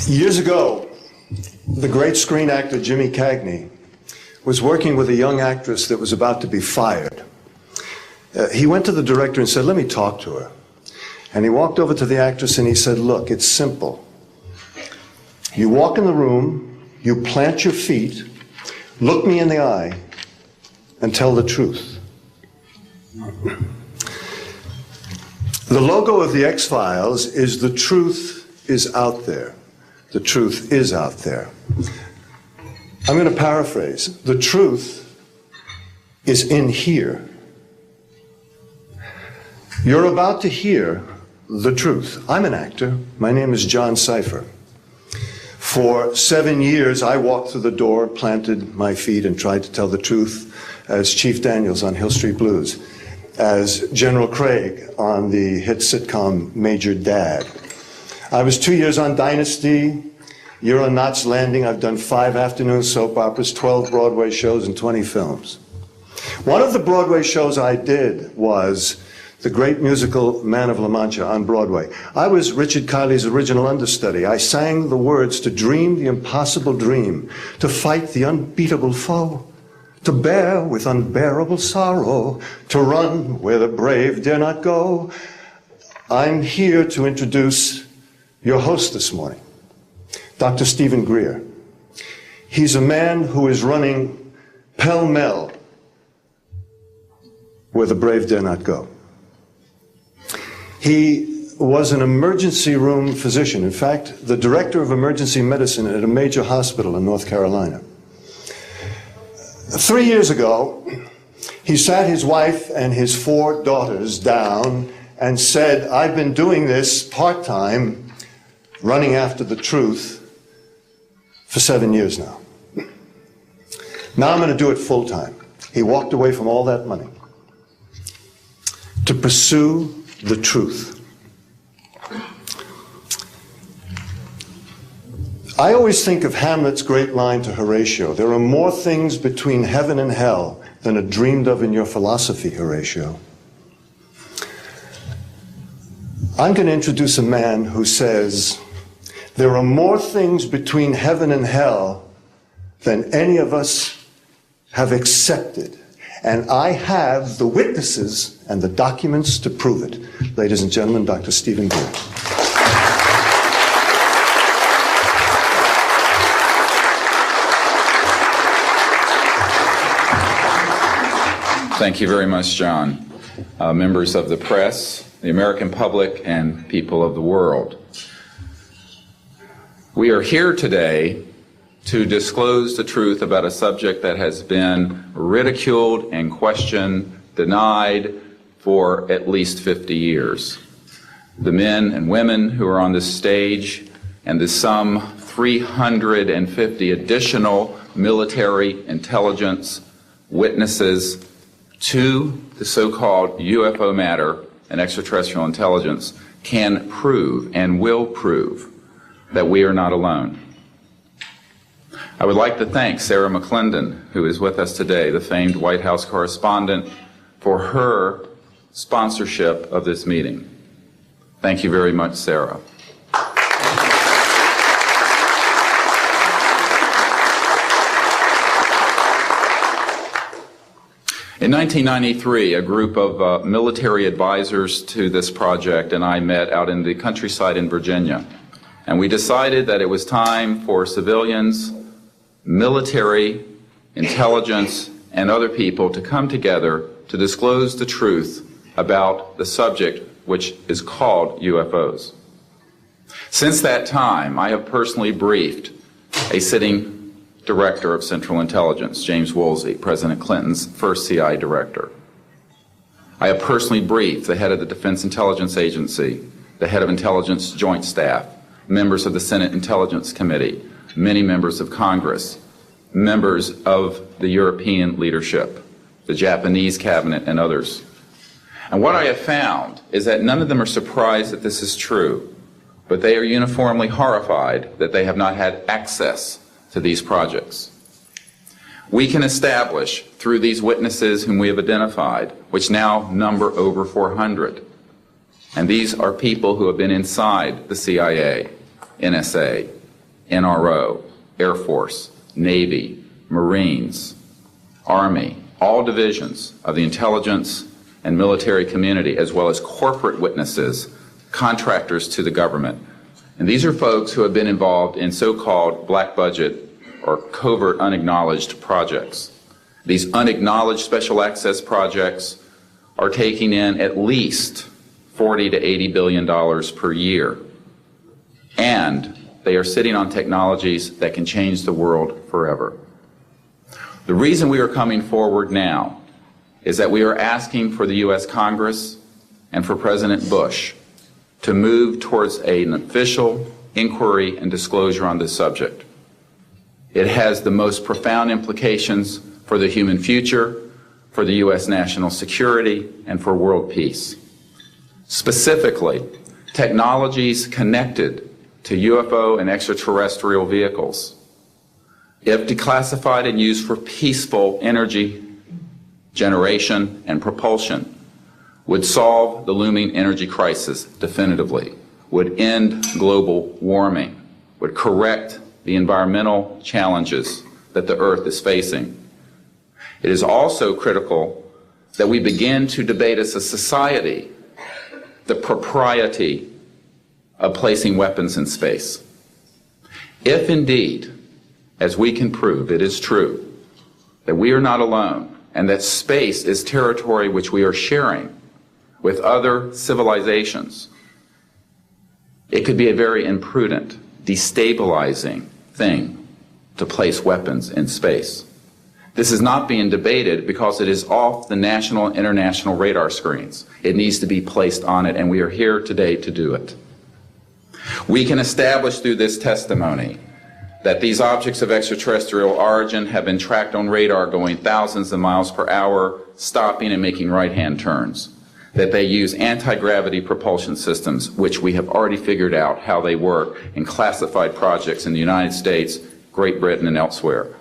Years ago, the great screen actor Jimmy Cagney was working with a young actress that was about to be fired. He went to the director and said, "Let me talk to her." And he walked over to the actress and he said, "Look, it's simple. You walk in the room, you plant your feet, look me in the eye, and tell the truth." The logo of the X-Files is "The truth is out there." The truth is out there. I'm going to paraphrase. The truth is in here. You're about to hear the truth. I'm an actor. My name is John Cipher. For 7 years, I walked through the door, planted my feet, and tried to tell the truth as Chief Daniels on Hill Street Blues, as General Craig on the hit sitcom Major Dad. I was 2 years on Dynasty. You're on Knots Landing. I've done 5 afternoon soap operas, 12 Broadway shows, and 20 films. One of the Broadway shows I did was the great musical Man of La Mancha on Broadway. I was Richard Kiley's original understudy. I sang the words to dream the impossible dream, to fight the unbeatable foe, to bear with unbearable sorrow, to run where the brave dare not go. I'm here to introduce your host this morning, Dr. Stephen Greer. He's a man who is running pell-mell where the brave dare not go. He was an emergency room physician. In fact, the director of emergency medicine at a major hospital in North Carolina. 3 years ago, he sat his wife and his 4 daughters down and said, "I've been doing this part-time, running after the truth, for 7 years now. Now I'm going to do it full-time." He walked away from all that money to pursue the truth. I always think of Hamlet's great line to Horatio, "There are more things between heaven and hell than are dreamed of in your philosophy, Horatio." I'm going to introduce a man who says, there are more things between heaven and hell than any of us have accepted. And I have the witnesses and the documents to prove it. Ladies and gentlemen, Dr. Stephen Greer. Thank you very much, John. Members of the press, the American public, and people of the world. We are here today to disclose the truth about a subject that has been ridiculed and questioned, denied for at least 50 years. The men and women who are on this stage and the some 350 additional military intelligence witnesses to the so-called UFO matter and extraterrestrial intelligence can prove and will prove that we are not alone. I would like to thank Sarah McClendon, who is with us today, the famed White House correspondent, for her sponsorship of this meeting. Thank you very much, Sarah. In 1993, a group of military advisors to this project and I met out in the countryside in Virginia, and we decided that it was time for civilians, military, intelligence, and other people to come together to disclose the truth about the subject which is called UFOs. Since that time, I have personally briefed a sitting director of Central Intelligence, James Woolsey, President Clinton's first CI director. I have personally briefed the head of the Defense Intelligence Agency, the head of Intelligence Joint Staff, members of the Senate Intelligence Committee, many members of Congress, members of the European leadership, the Japanese cabinet, and others. And what I have found is that none of them are surprised that this is true, but they are uniformly horrified that they have not had access to these projects. We can establish through these witnesses whom we have identified, which now number over 400, and these are people who have been inside the CIA, NSA, NRO, Air Force, Navy, Marines, Army, all divisions of the intelligence and military community, as well as corporate witnesses, contractors to the government. And these are folks who have been involved in so-called black budget or covert unacknowledged projects. These unacknowledged special access projects are taking in at least $40 to $80 billion per year. And they are sitting on technologies that can change the world forever. The reason we are coming forward now is that we are asking for the U.S. Congress and for President Bush to move towards an official inquiry and disclosure on this subject. It has the most profound implications for the human future, for the U.S. national security, and for world peace. Specifically, technologies connected to UFO and extraterrestrial vehicles, if declassified and used for peaceful energy generation and propulsion, would solve the looming energy crisis definitively, would end global warming, would correct the environmental challenges that the Earth is facing. It is also critical that we begin to debate as a society the propriety of placing weapons in space. If indeed, as we can prove, it is true that we are not alone and that space is territory which we are sharing with other civilizations, it could be a very imprudent, destabilizing thing to place weapons in space. This is not being debated because it is off the national and international radar screens. It needs to be placed on it, and we are here today to do it. We can establish through this testimony that these objects of extraterrestrial origin have been tracked on radar going thousands of miles per hour, stopping and making right-hand turns, that they use anti-gravity propulsion systems, which we have already figured out how they work in classified projects in the United States, Great Britain, and elsewhere.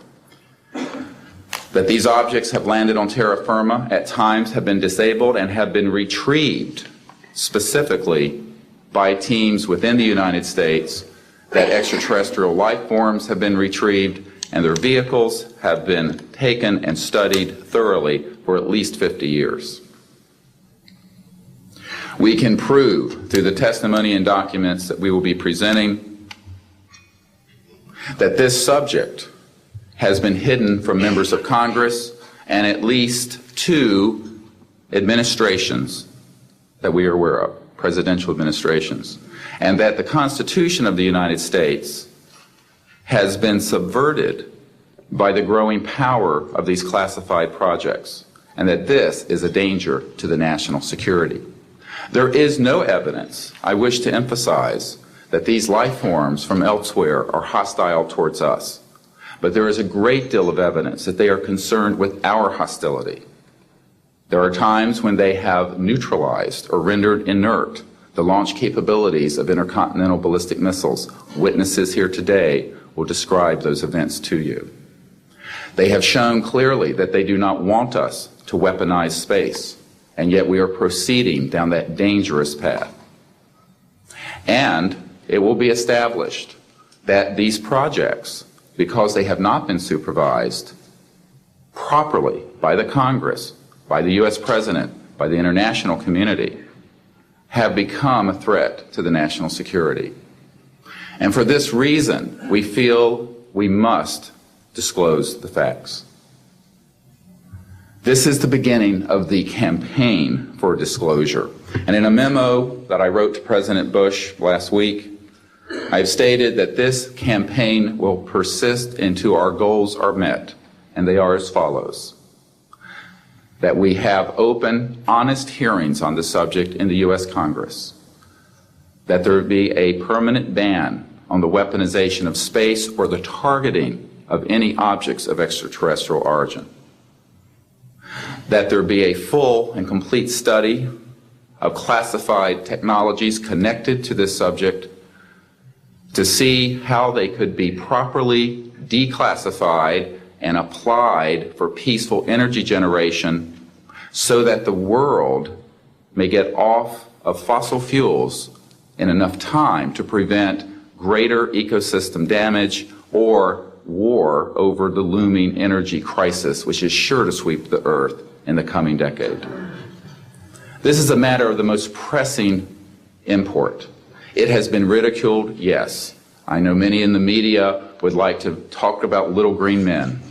That these objects have landed on terra firma, at times have been disabled, and have been retrieved specifically by teams within the United States, that extraterrestrial life forms have been retrieved, and their vehicles have been taken and studied thoroughly for at least 50 years. We can prove through the testimony and documents that we will be presenting that this subject has been hidden from members of Congress and at least 2 administrations that we are aware of, presidential administrations, and that the Constitution of the United States has been subverted by the growing power of these classified projects, and that this is a danger to the national security. There is no evidence, I wish to emphasize, that these life forms from elsewhere are hostile towards us. But there is a great deal of evidence that they are concerned with our hostility. There are times when they have neutralized or rendered inert the launch capabilities of intercontinental ballistic missiles. Witnesses here today will describe those events to you. They have shown clearly that they do not want us to weaponize space, and yet we are proceeding down that dangerous path. And it will be established that these projects, because they have not been supervised properly by the Congress, by the U.S. President, by the international community, have become a threat to the national security. And for this reason, we feel we must disclose the facts. This is the beginning of the campaign for disclosure. And in a memo that I wrote to President Bush last week, I've stated that this campaign will persist until our goals are met, and they are as follows. That we have open, honest hearings on the subject in the U.S. Congress. That there be a permanent ban on the weaponization of space or the targeting of any objects of extraterrestrial origin. That there be a full and complete study of classified technologies connected to this subject to see how they could be properly declassified and applied for peaceful energy generation so that the world may get off of fossil fuels in enough time to prevent greater ecosystem damage, or war over the looming energy crisis, which is sure to sweep the earth in the coming decade. This is a matter of the most pressing import. It has been ridiculed, yes. I know many in the media would like to talk about little green men.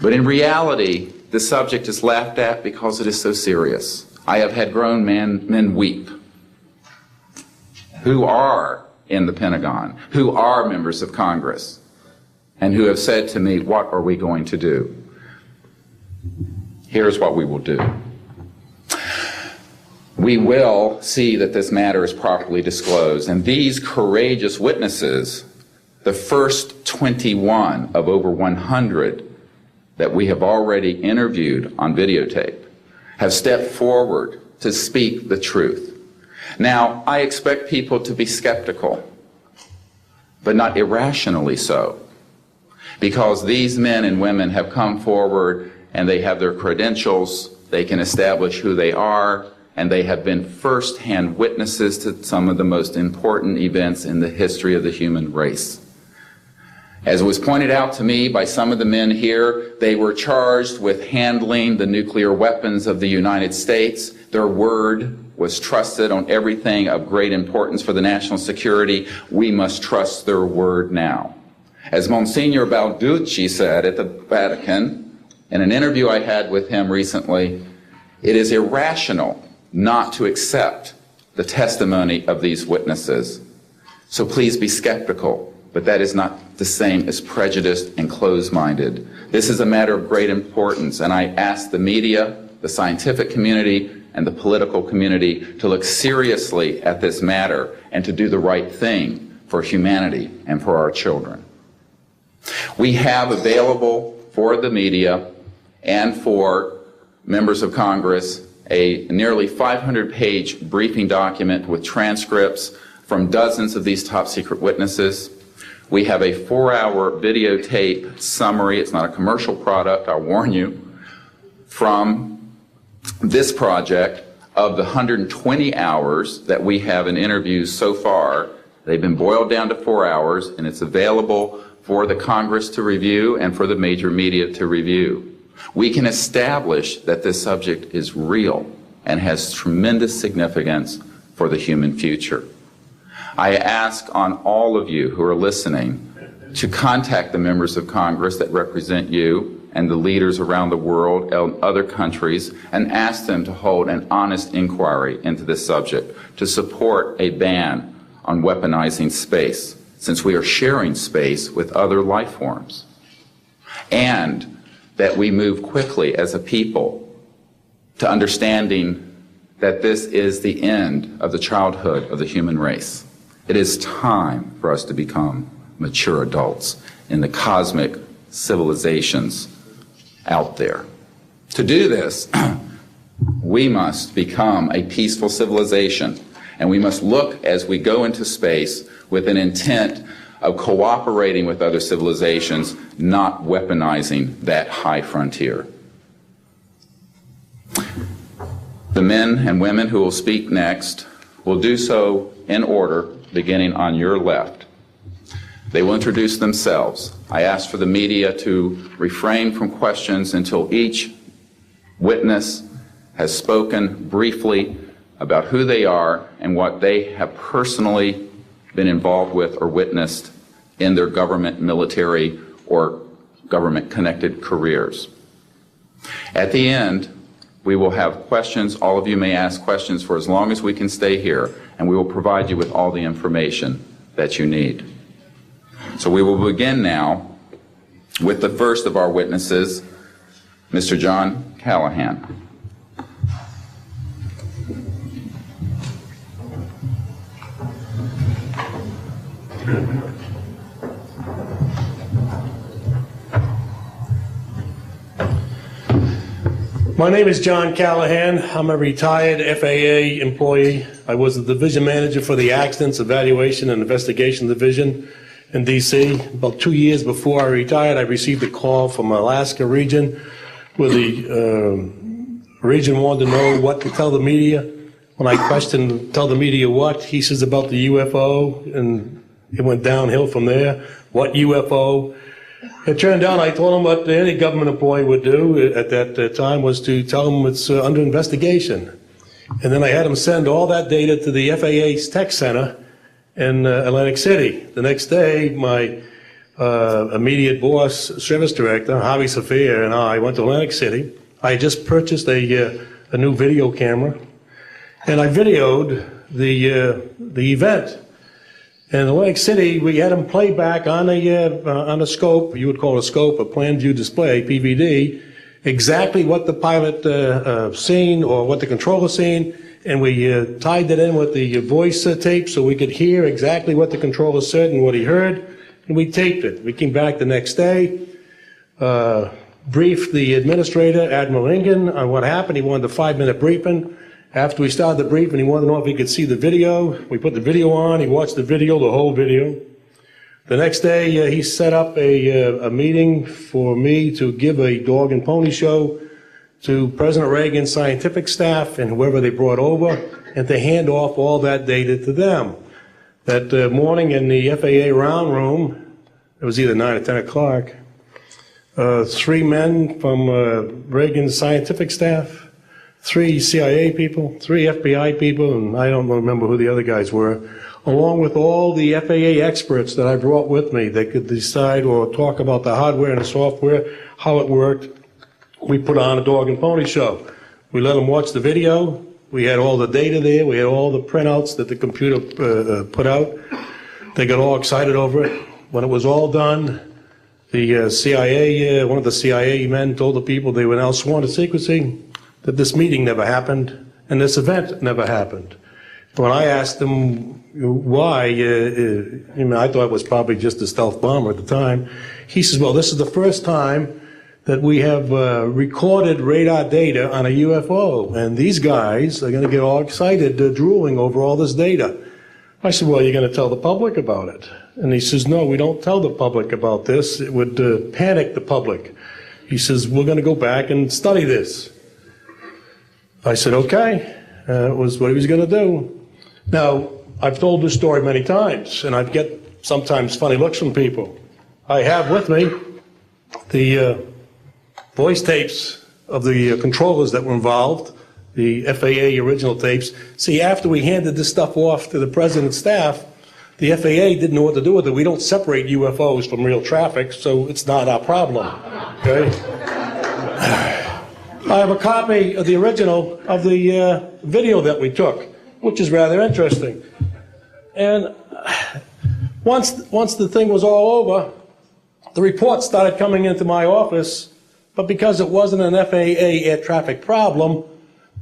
But in reality, the subject is laughed at because it is so serious. I have had grown men weep who are in the Pentagon, who are members of Congress, and who have said to me, what are we going to do? Here's what we will do. We will see that this matter is properly disclosed, and these courageous witnesses, the first 21 of over 100 that we have already interviewed on videotape, have stepped forward to speak the truth. Now, I expect people to be skeptical, but not irrationally so, because these men and women have come forward and they have their credentials, they can establish who they are, and they have been first-hand witnesses to some of the most important events in the history of the human race. As was pointed out to me by some of the men here, they were charged with handling the nuclear weapons of the United States. Their word was trusted on everything of great importance for the national security. We must trust their word now. As Monsignor Balducci said at the Vatican, in an interview I had with him recently, it is irrational not to accept the testimony of these witnesses. So please be skeptical, but that is not the same as prejudiced and closed-minded. This is a matter of great importance, and I ask the media, the scientific community, and the political community to look seriously at this matter and to do the right thing for humanity and for our children. We have available for the media and for members of Congress a nearly 500-page briefing document with transcripts from dozens of these top-secret witnesses. We have a 4-hour videotape summary. It's not a commercial product, I'll warn you, from this project of the 120 hours that we have in interviews so far. They've been boiled down to 4 hours, and it's available for the Congress to review and for the major media to review. We can establish that this subject is real and has tremendous significance for the human future. I ask on all of you who are listening to contact the members of Congress that represent you and the leaders around the world and other countries and ask them to hold an honest inquiry into this subject to support a ban on weaponizing space, since we are sharing space with other life forms, and that we move quickly as a people to understanding that this is the end of the childhood of the human race. It is time for us to become mature adults in the cosmic civilizations out there. To do this, we must become a peaceful civilization, and we must look as we go into space with an intent of cooperating with other civilizations, not weaponizing that high frontier. The men and women who will speak next will do so in order, beginning on your left. They will introduce themselves. I ask for the media to refrain from questions until each witness has spoken briefly about who they are and what they have personally been involved with or witnessed in their government, military, or government-connected careers. At the end, we will have questions. All of you may ask questions for as long as we can stay here, and we will provide you with all the information that you need. So we will begin now with the first of our witnesses, Mr. John Callahan. My name is John Callahan. I'm a retired FAA employee. I was the division manager for the Accidents Evaluation and Investigation Division in D.C. About 2 years before I retired, I received a call from Alaska region where the region wanted to know what to tell the media. When I questioned, tell the media what, he says about the UFO and It went downhill from there. What UFO? It turned out I told him what any government employee would do at that time was to tell them it's under investigation. And then I had him send all that data to the FAA's tech center in Atlantic City. The next day, my immediate boss, service director, Javi Safir, and I went to Atlantic City. I had just purchased a new video camera, and I videoed the event. And in Atlantic City, we had them play back on a scope, you would call it a scope, a plan view display, PVD, exactly what the pilot seen or what the controller seen, and we tied that in with the voice tape so we could hear exactly what the controller said and what he heard, and we taped it. We came back the next day, briefed the administrator, Admiral Ingen, on what happened. He wanted a 5-minute briefing. After we started the briefing, he wanted to know if he could see the video. We put the video on. He watched the video, the whole video. The next day, he set up a meeting for me to give a dog and pony show to President Reagan's scientific staff and whoever they brought over, and to hand off all that data to them. That morning in the FAA round room, it was either 9 or 10 o'clock, 3 men from Reagan's scientific staff, 3 CIA people, 3 FBI people, and I don't remember who the other guys were, along with all the FAA experts that I brought with me that could decide or talk about the hardware and the software, how it worked. We put on a dog and pony show. We let them watch the video. We had all the data there. We had all the printouts that the computer put out. They got all excited over it. When it was all done, the CIA, one of the CIA men told the people they were now sworn to secrecy, that this meeting never happened and this event never happened. When I asked him why, I thought it was probably just a stealth bomber at the time. He says, well, this is the first time that we have recorded radar data on a UFO, and these guys are going to get all excited, drooling over all this data. I said, well, you're going to tell the public about it? And he says, no, we don't tell the public about this. It would panic the public. He says, we're going to go back and study this. I said, okay. It was what he was going to do. Now, I've told this story many times, and I get sometimes funny looks from people. I have with me the voice tapes of the controllers that were involved, the FAA original tapes. See, after we handed this stuff off to the president's staff, the FAA didn't know what to do with it. We don't separate UFOs from real traffic, so it's not our problem, okay? I have a copy of the original of the video that we took, which is rather interesting. And once the thing was all over, the reports started coming into my office, but because it wasn't an FAA air traffic problem,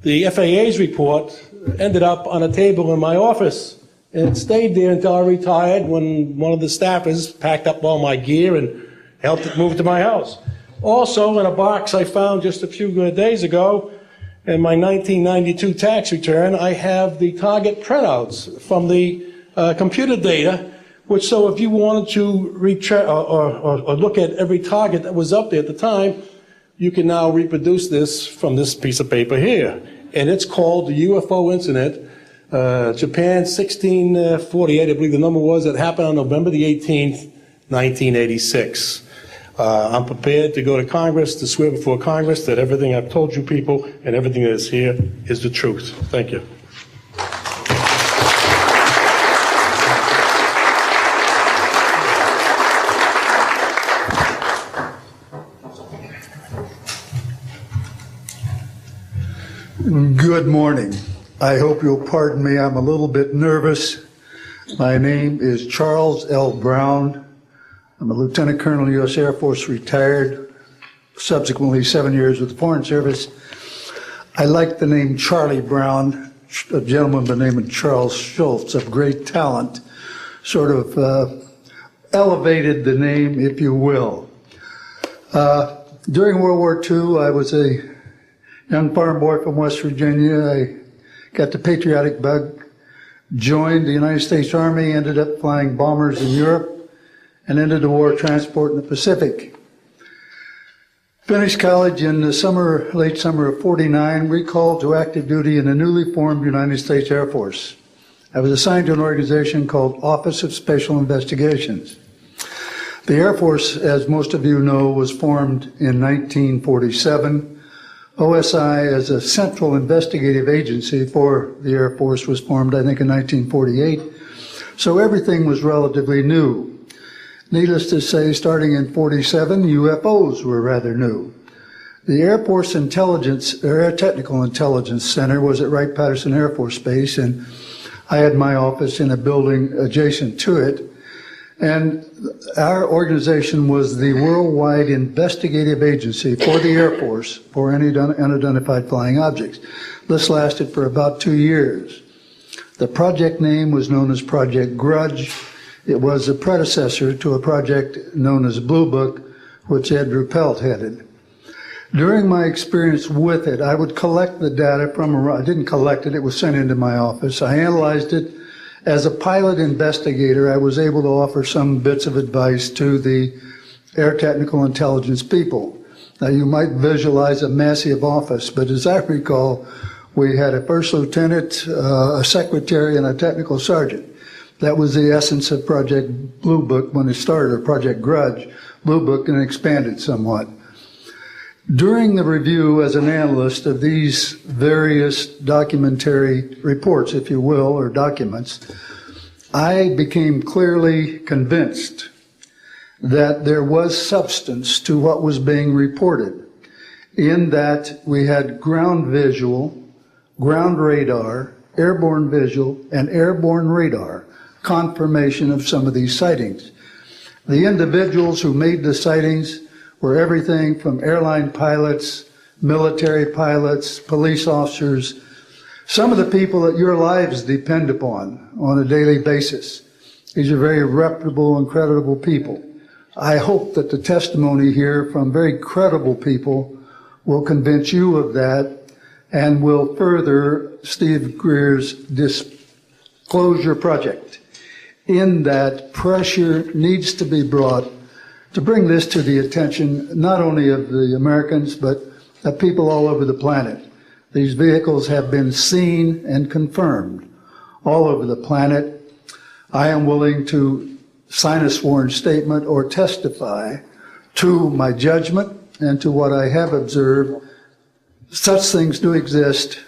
the FAA's report ended up on a table in my office. And it stayed there until I retired, when one of the staffers packed up all my gear and helped it move to my house. Also, in a box I found just a few days ago, in my 1992 tax return, I have the target printouts from the computer data, which, so if you wanted to or look at every target that was up there at the time, you can now reproduce this from this piece of paper here. And it's called the UFO incident, Japan 1648, I believe the number was. It happened on November the 18th, 1986. I'm prepared to go to Congress, to swear before Congress that everything I've told you people and everything that is here is the truth. Thank you. Good morning. I hope you'll pardon me. I'm a little bit nervous. My name is Charles L. Brown. I'm a Lieutenant Colonel, U.S. Air Force, retired, subsequently 7 years with the Foreign Service. I like the name Charlie Brown. A gentleman by the name of Charles Schultz, of great talent, sort of elevated the name, if you will. During World War II, I was a young farm boy from West Virginia. I got the patriotic bug, joined the United States Army, ended up flying bombers in Europe, and ended the war transport in the Pacific. Finished college in the summer, late summer of '49, recalled to active duty in the newly formed United States Air Force. I was assigned to an organization called Office of Special Investigations. The Air Force, as most of you know, was formed in 1947. OSI, as a central investigative agency for the Air Force, was formed, I think, in 1948. So everything was relatively new. Needless to say, starting in 47, UFOs were rather new. The Air Force Intelligence, or Air Technical Intelligence Center was at Wright-Patterson Air Force Base, and I had my office in a building adjacent to it. And our organization was the worldwide investigative agency for the Air Force for any unidentified flying objects. This lasted for about 2 years. The project name was known as Project Grudge. It was a predecessor to a project known as Blue Book, which Ed Ruppelt headed. During my experience with it, I would collect the data from around. I didn't collect it, it was sent into my office. I analyzed it. As a pilot investigator, I was able to offer some bits of advice to the Air Technical Intelligence people. Now, you might visualize a massive office, but as I recall, we had a first lieutenant, a secretary, and a technical sergeant. That was the essence of Project Blue Book when it started, or Project Grudge, Blue Book, and expanded somewhat. During the review as an analyst of these various documentary reports, if you will, or documents, I became clearly convinced that there was substance to what was being reported, in that we had ground visual, ground radar, airborne visual, and airborne radar confirmation of some of these sightings. The individuals who made the sightings were everything from airline pilots, military pilots, police officers, some of the people that your lives depend upon on a daily basis. These are very reputable and credible people. I hope that the testimony here from very credible people will convince you of that and will further Steve Greer's disclosure project, in that pressure needs to be brought to bring this to the attention not only of the Americans, but of people all over the planet. These vehicles have been seen and confirmed all over the planet. I am willing to sign a sworn statement or testify to my judgment and to what I have observed. Such things do exist.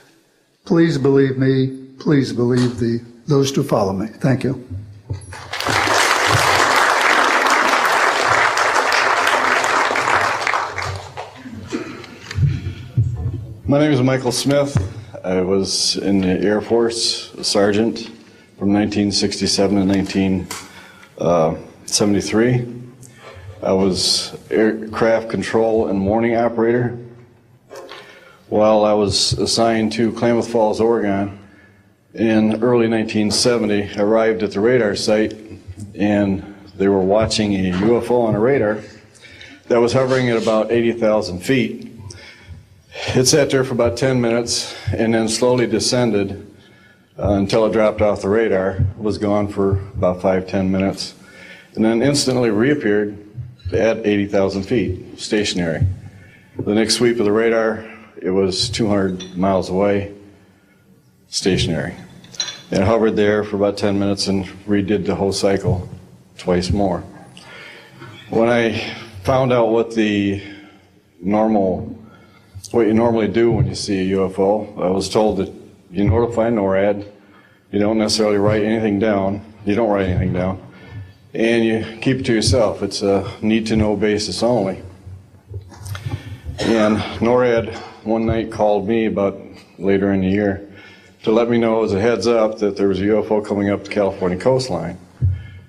Please believe me. Please believe those who follow me. Thank you. My name is Michael Smith. I was in the Air Force, a sergeant from 1967 to 1973. I was aircraft control and warning operator. While I was assigned to Klamath Falls, Oregon, in early 1970, I arrived at the radar site and they were watching a UFO on a radar that was hovering at about 80,000 feet. It sat there for about 10 minutes and then slowly descended until it dropped off the radar. It was gone for about 5-10 minutes and then instantly reappeared at 80,000 feet, stationary. The next sweep of the radar, it was 200 miles away, stationary. It hovered there for about 10 minutes and redid the whole cycle twice more. When I found out what you normally do when you see a UFO, I was told that you notify NORAD, you don't necessarily write anything down, you don't write anything down, and you keep it to yourself. It's a need-to-know basis only. And NORAD one night called me about later in the year to let me know as a heads up that there was a UFO coming up the California coastline.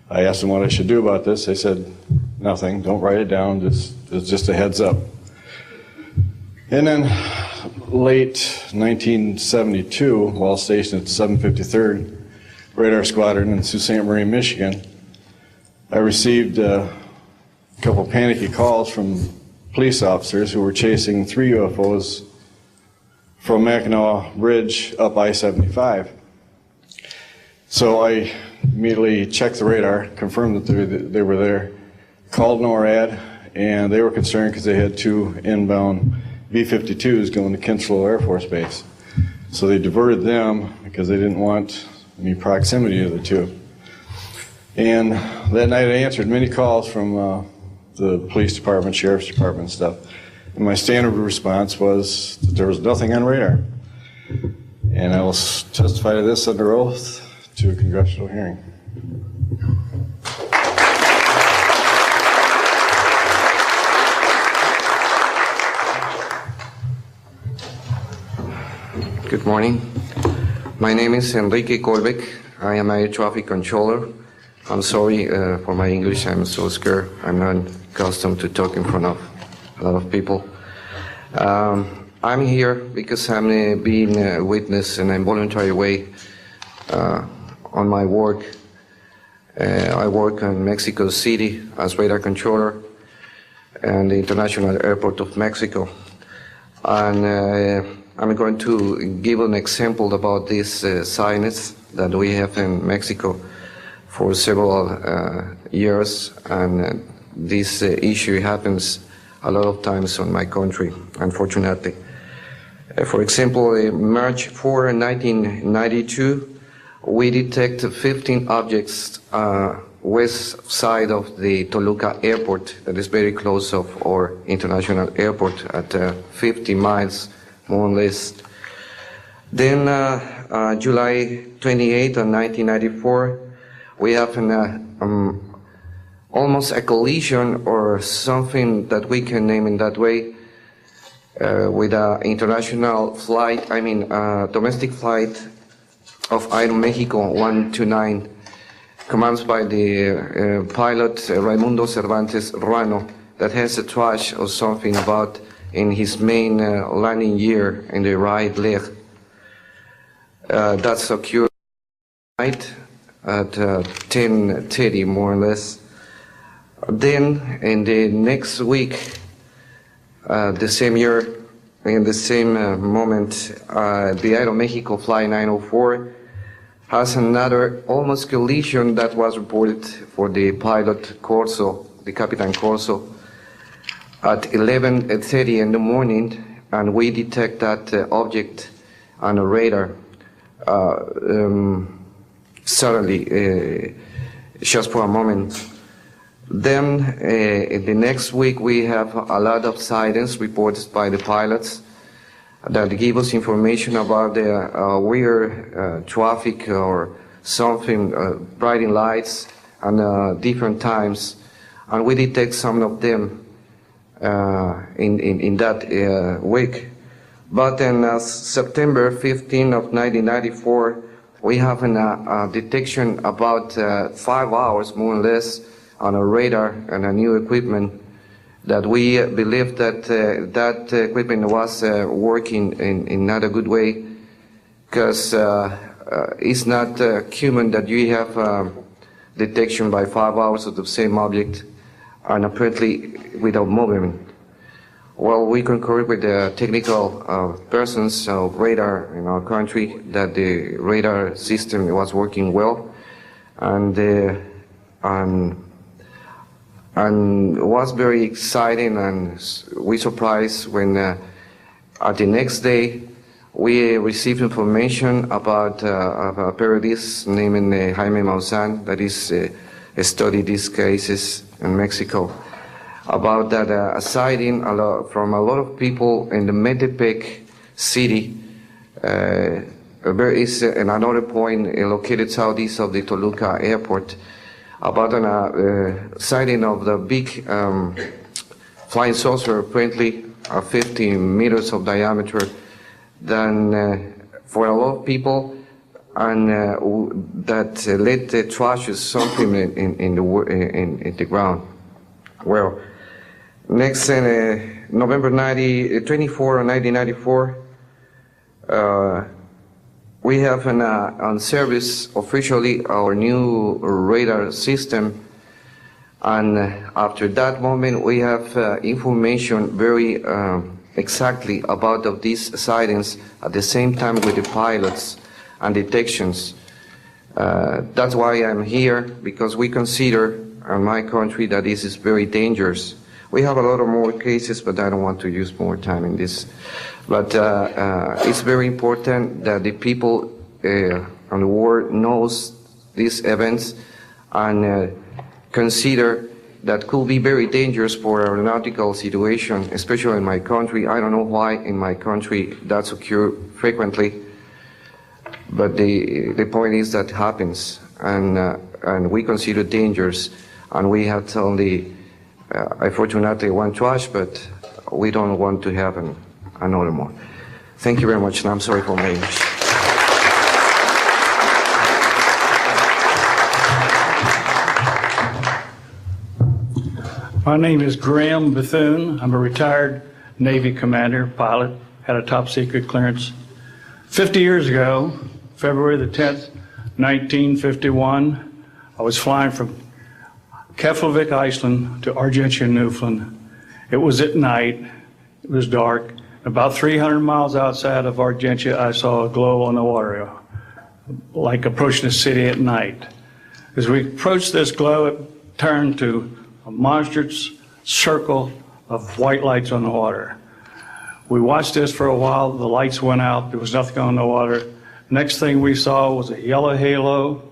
I asked them what I should do about this. They said, nothing, don't write it down, it's just a heads up. And then late 1972, while stationed at the 753rd Radar Squadron in Sault Ste. Marie, Michigan, I received a couple panicky calls from police officers who were chasing 3 UFOs from Mackinac Bridge up I-75. So I immediately checked the radar, confirmed that they were there, called NORAD, and they were concerned because they had 2 inbound B-52s going to Kinslow Air Force Base. So they diverted them because they didn't want any proximity of the two. And that night I answered many calls from the police department, sheriff's department and stuff. And my standard response was that there was nothing on radar. And I will testify to this under oath to a congressional hearing. Good morning. My name is Enrique Colbeck. I am a air traffic controller. I'm sorry for my English. I'm so scared. I'm not accustomed to talk in front of a lot of people. I'm here because I'm being a witness in an involuntary way on my work. I work in Mexico City as radar controller and the International Airport of Mexico. And I'm going to give an example about this science that we have in Mexico for several years, and this issue happens a lot of times in my country, unfortunately. For example, March 4, 1992, we detected 15 objects west side of the Toluca airport, that is very close of our international airport at 50 miles, more or less. Then July 28 of 1994, we have almost a collision or something that we can name in that way with an international flight, domestic flight of Aeromexico 129, commanded by the pilot Raimundo Cervantes Ruano, that has a trash or something about in his main landing gear in the right leg. That's occurred tonight at 10:30, more or less. Then in the next week, the same year, in the same moment, the Aeromexico Flight 904 has another almost collision that was reported for the pilot Corso, the Capitan Corso, at 11:30 in the morning, and we detect that object on a radar. Suddenly, just for a moment. Then in the next week we have a lot of sightings reported by the pilots that give us information about the weird traffic or something, bright lights and different times, and we detect some of them in that week. But in September 15 of 1994, we have a detection about 5 hours, more or less, on a radar and a new equipment that we believe that that equipment was working in not a good way, because it's not human that you have detection by 5 hours of the same object and apparently without movement. Well, we concur with the technical persons of radar in our country that the radar system was working well, and was very exciting, and we surprised when at the next day we received information about a periodist named Jaime Maussan that is studied these cases in Mexico, about that a sighting from a lot of people in the Metepec city. There is another point located southeast of the Toluca airport, about a sighting of the big flying saucer, apparently 50 meters of diameter, then for a lot of people, and that led the trash is something in the ground. Well, next, November 24, 1994, we have on service officially our new radar system, and after that moment we have information very exactly about of these sightings at the same time with the pilots and detections. That's why I'm here, because we consider in my country that this is very dangerous. We have a lot of more cases, but I don't want to use more time in this. But it's very important that the people and the world knows these events and consider that could be very dangerous for aeronautical situation, especially in my country. I don't know why in my country that's occur frequently, but the point is that happens, and we consider dangerous, and we have only, unfortunately, one trash, but we don't want to have another more. Thank you very much, and I'm sorry for my English. My name is Graham Bethune. I'm a retired Navy commander, pilot, had a top secret clearance. 50 years ago, February the 10th, 1951, I was flying from Keflavik, Iceland to Argentia, Newfoundland. It was at night, it was dark. About 300 miles outside of Argentia, I saw a glow on the water, like approaching the city at night. As we approached this glow, it turned to a monstrous circle of white lights on the water. We watched this for a while. The lights went out. There was nothing on the water. Next thing we saw was a yellow halo,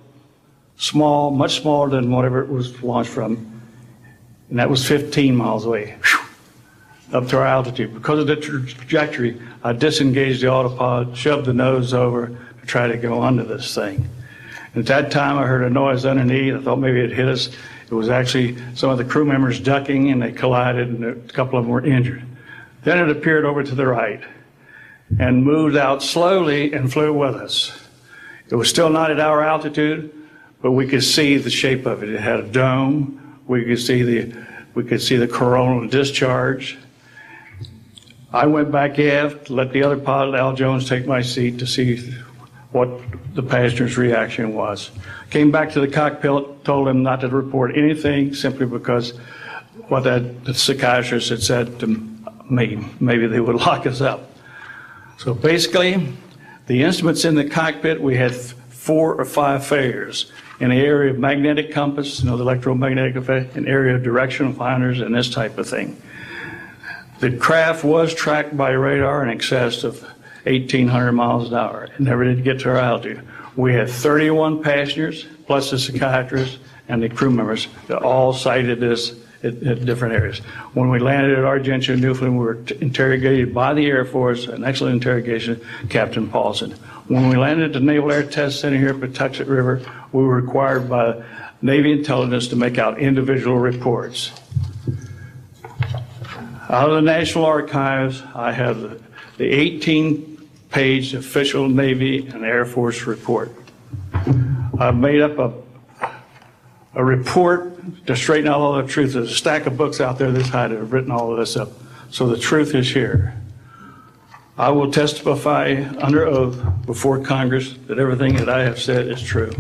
small, much smaller than whatever it was launched from, and that was 15 miles away, up to our altitude. Because of the trajectory, I disengaged the autopilot, shoved the nose over to try to go under this thing. And at that time, I heard a noise underneath. I thought maybe it hit us. It was actually some of the crew members ducking, and they collided, and a couple of them were injured. Then it appeared over to the right and moved out slowly and flew with us. It was still not at our altitude, but we could see the shape of it. It had a dome. We could see the coronal discharge. I went back aft, let the other pilot, Al Jones, take my seat to see what the passenger's reaction was. Came back to the cockpit, told him not to report anything simply because what the psychiatrist had said to me, maybe they would lock us up. So basically, the instruments in the cockpit, we had 4 or 5 failures. In the area of magnetic compass, the electromagnetic effect, an area of directional finders, and this type of thing. The craft was tracked by radar in excess of 1,800 miles an hour. It never did get to our altitude. We had 31 passengers, plus the psychiatrist and the crew members that all cited this at different areas. When we landed at Argentia, Newfoundland, we were interrogated by the Air Force, an excellent interrogation, Captain Paulson. When we landed at the Naval Air Test Center here at Patuxent River, we were required by Navy intelligence to make out individual reports. Out of the National Archives, I have the 18-page official Navy and Air Force report. I've made up a report to straighten out all the truth. There's a stack of books out there this high that have written all of this up. So the truth is here. I will testify under oath before Congress that everything that I have said is true.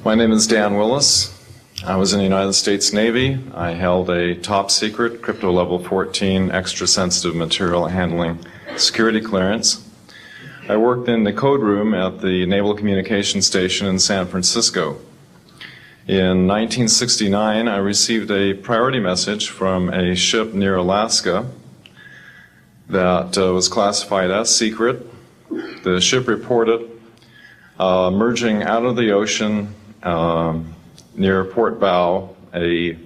My name is Dan Willis. I was in the United States Navy. I held a top secret crypto level 14 extra sensitive material handling security clearance. I worked in the code room at the Naval Communications Station in San Francisco. In 1969, I received a priority message from a ship near Alaska that was classified as secret. The ship reported merging out of the ocean near Port Bow, a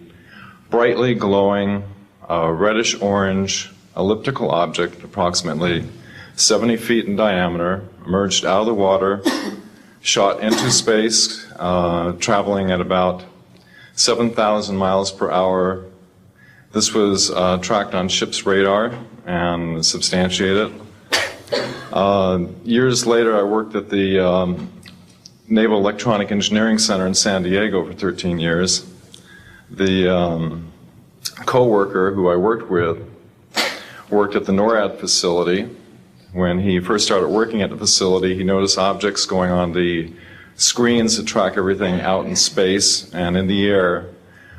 brightly glowing reddish-orange elliptical object, approximately 70 feet in diameter, emerged out of the water, shot into space, traveling at about 7,000 miles per hour. This was tracked on ship's radar and substantiated. Years later, I worked at the Naval Electronic Engineering Center in San Diego for 13 years. The co-worker who I worked with worked at the NORAD facility. When he first started working at the facility, he noticed objects going on the screens that track everything out in space and in the air,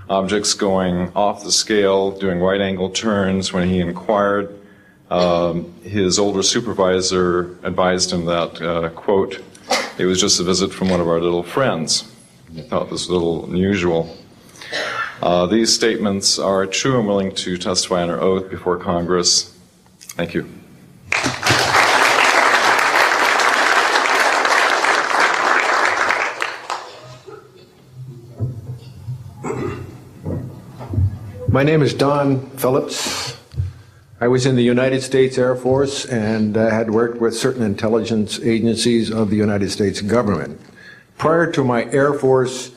objects going off the scale, doing right-angle turns. When he inquired, his older supervisor advised him that, quote, it was just a visit from one of our little friends. He thought this was a little unusual. These statements are true and willing to testify under oath before Congress. Thank you. My name is Don Phillips. I was in the United States Air Force and had worked with certain intelligence agencies of the United States government. Prior to my Air Force,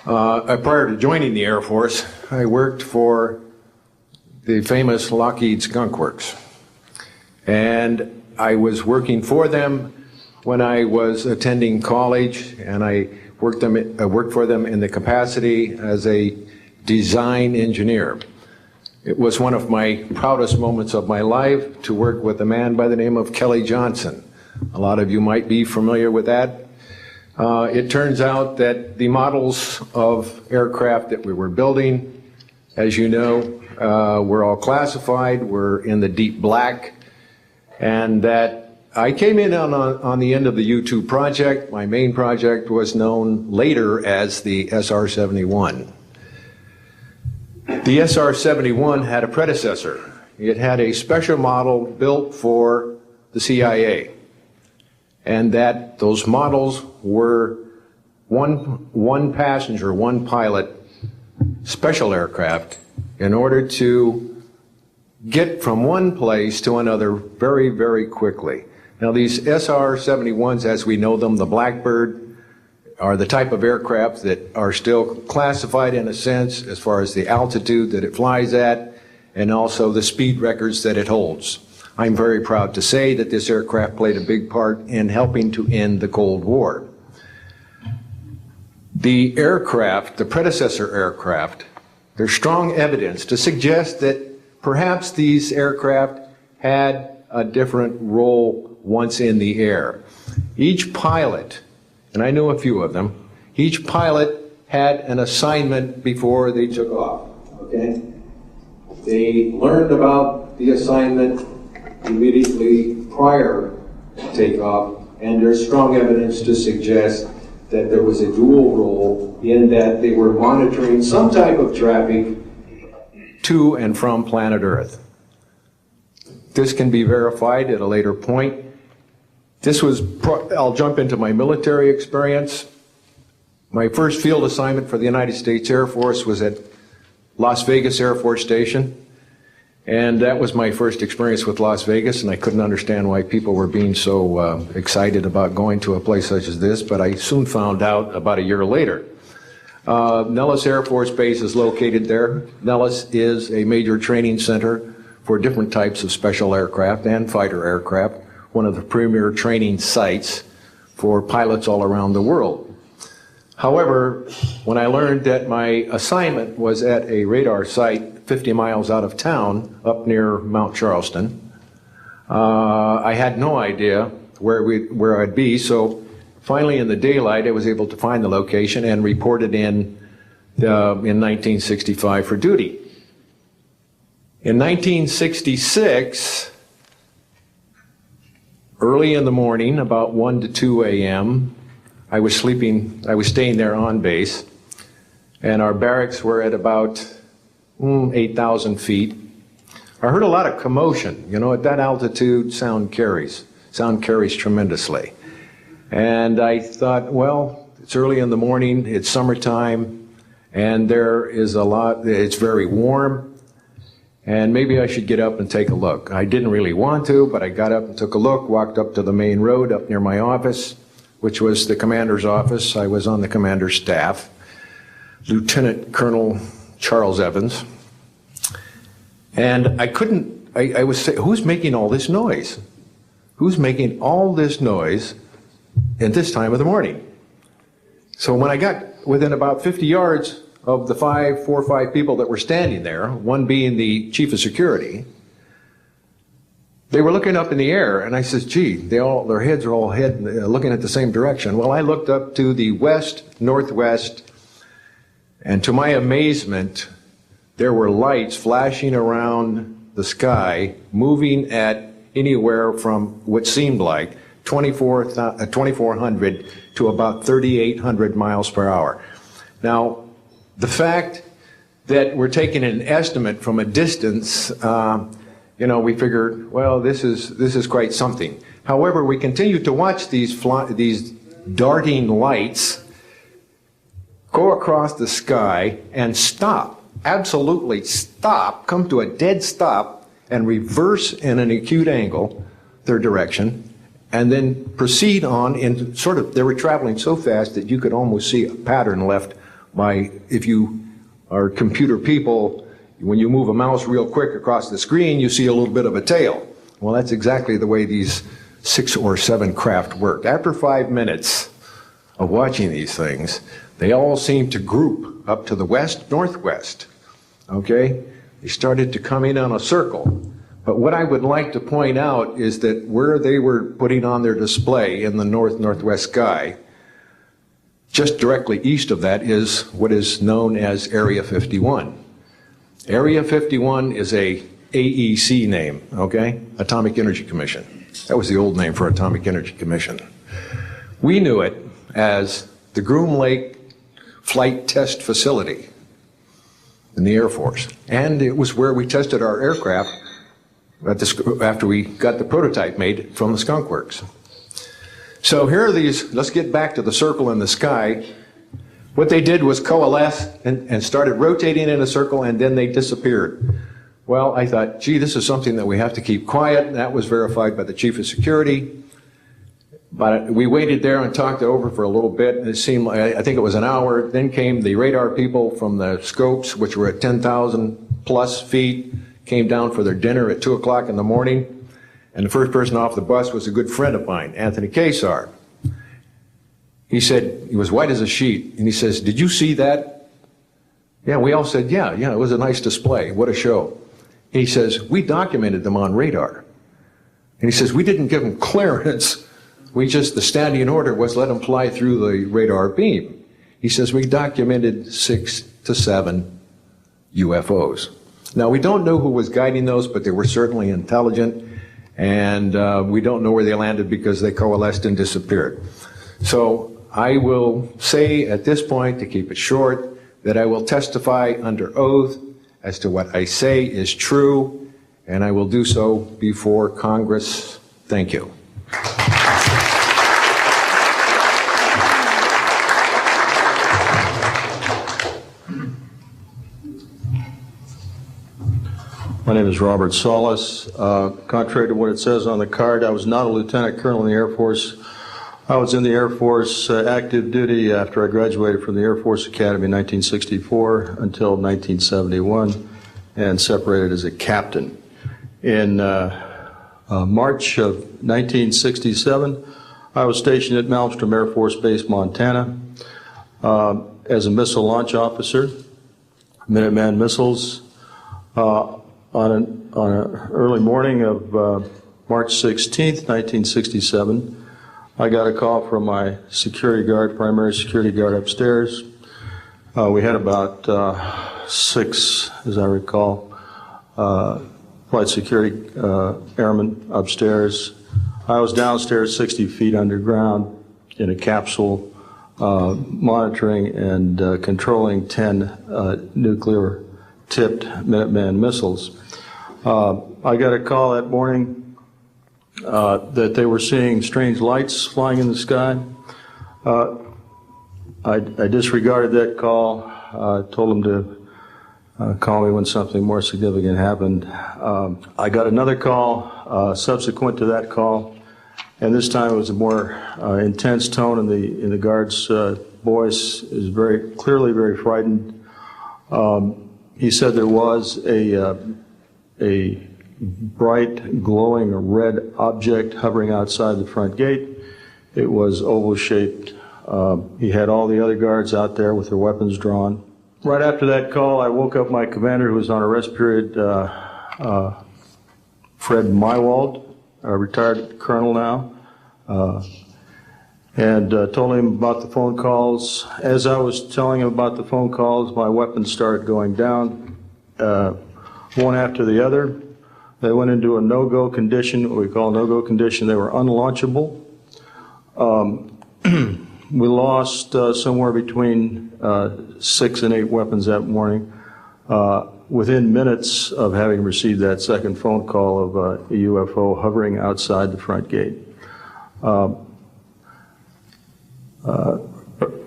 prior to joining the Air Force, I worked for the famous Lockheed Skunk Works. And I was working for them when I was attending college, and I worked for them in the capacity as a design engineer. It was one of my proudest moments of my life to work with a man by the name of Kelly Johnson. A lot of you might be familiar with that. It turns out that the models of aircraft that we were building, as you know, were all classified, were in the deep black, and that I came in on the end of the U-2 project. My main project was known later as the SR-71. The SR-71 had a predecessor. It had a special model built for the CIA, and that those models were one passenger, one pilot special aircraft in order to get from one place to another very, very quickly. Now these SR-71s, as we know them, the Blackbird, are the type of aircraft that are still classified in a sense as far as the altitude that it flies at and also the speed records that it holds. I'm very proud to say that this aircraft played a big part in helping to end the Cold War. The aircraft, the predecessor aircraft, there's strong evidence to suggest that perhaps these aircraft had a different role once in the air. Each pilot, and I know a few of them, each pilot had an assignment before they took off, okay? They learned about the assignment immediately prior to takeoff, and there's strong evidence to suggest that there was a dual role in that they were monitoring some type of traffic to and from planet Earth. This can be verified at a later point. This was, I'll jump into my military experience. My first field assignment for the United States Air Force was at Las Vegas Air Force Station. And that was my first experience with Las Vegas, and I couldn't understand why people were being so excited about going to a place such as this, but I soon found out about a year later. Nellis Air Force Base is located there. Nellis is a major training center for different types of special aircraft and fighter aircraft, one of the premier training sites for pilots all around the world. However, when I learned that my assignment was at a radar site 50 miles out of town, up near Mount Charleston, I had no idea where I'd be, so finally in the daylight I was able to find the location and reported in 1965 for duty. In 1966, early in the morning, about 1 to 2 a.m., I was staying there on base, and our barracks were at about 8,000 feet. I heard a lot of commotion. You know, at that altitude, sound carries tremendously. And I thought, well, it's early in the morning, it's summertime, and there is it's very warm, and maybe I should get up and take a look. I didn't really want to, but I got up and took a look, walked up to the main road up near my office, which was the commander's office. I was on the commander's staff, Lieutenant Colonel Charles Evans. And I was saying, who's making all this noise? Who's making all this noise at this time of the morning? So when I got within about 50 yards of the 4 or 5 people that were standing there, one being the chief of security, they were looking up in the air, and I said, gee, their heads are all looking at the same direction. Well, I looked up to the west, northwest, and to my amazement, there were lights flashing around the sky, moving at anywhere from what seemed like 2,400 to about 3,800 miles per hour. Now, the fact that we're taking an estimate from a distance, you know, we figured, well, this is quite something. However, we continued to watch these darting lights go across the sky and stop, absolutely stop, come to a dead stop, and reverse in an acute angle their direction, and then proceed on in sort of, they were traveling so fast that you could almost see a pattern left by, if you are computer people, when you move a mouse real quick across the screen, you see a little bit of a tail. Well, that's exactly the way these 6 or 7 craft worked. After 5 minutes of watching these things, they all seemed to group up to the west, northwest. Okay? They started to come in on a circle. But what I would like to point out is that where they were putting on their display in the north-northwest sky, just directly east of that is what is known as Area 51. Area 51 is a AEC name, okay? Atomic Energy Commission. That was the old name for Atomic Energy Commission. We knew it as the Groom Lake Flight Test Facility in the Air Force. And it was where we tested our aircraft after we got the prototype made from the Skunk Works. So here are these, let's get back to the circle in the sky. What they did was coalesce and started rotating in a circle, and then they disappeared. Well, I thought, gee, this is something that we have to keep quiet, and that was verified by the Chief of Security. But we waited there and talked it over for a little bit, and it seemed like, I think it was an hour. Then came the radar people from the scopes, which were at 10,000 plus feet, came down for their dinner at 2 o'clock in the morning. And the first person off the bus was a good friend of mine, Anthony Kesar. He said, he was white as a sheet, and he says, did you see that? Yeah, we all said, yeah, it was a nice display. What a show. He says, we documented them on radar. And he says, we didn't give them clearance. We just, the standing order was let them fly through the radar beam. He says, we documented 6 to 7 UFOs. Now, we don't know who was guiding those, but they were certainly intelligent. And we don't know where they landed because they coalesced and disappeared. So I will say at this point, to keep it short, that I will testify under oath as to what I say is true, and I will do so before Congress. Thank you. My name is Robert Solis. Contrary to what it says on the card, I was not a lieutenant colonel in the Air Force. I was in the Air Force active duty after I graduated from the Air Force Academy in 1964 until 1971 and separated as a captain. In March of 1967, I was stationed at Malmstrom Air Force Base, Montana, as a missile launch officer, Minuteman missiles. On an early morning of March 16th, 1967, I got a call from my security guard, primary security guard upstairs. We had about 6, as I recall, flight security airmen upstairs. I was downstairs 60 feet underground in a capsule monitoring and controlling 10 nuclear-tipped Minuteman missiles. I got a call that morning that they were seeing strange lights flying in the sky. I disregarded that call. Told them to call me when something more significant happened. I got another call subsequent to that call, and this time it was a more intense tone in the guard's voice. It was very clearly very frightened. He said there was a bright, glowing red object hovering outside the front gate. It was oval-shaped. He had all the other guards out there with their weapons drawn. Right after that call, I woke up my commander, who was on a rest period, Fred Mywald, a retired colonel now, and told him about the phone calls. As I was telling him about the phone calls, my weapons started going down, one after the other. They went into a no-go condition, what we call a no-go condition. They were unlaunchable. We lost somewhere between 6 and 8 weapons that morning. within minutes of having received that second phone call of a UFO hovering outside the front gate.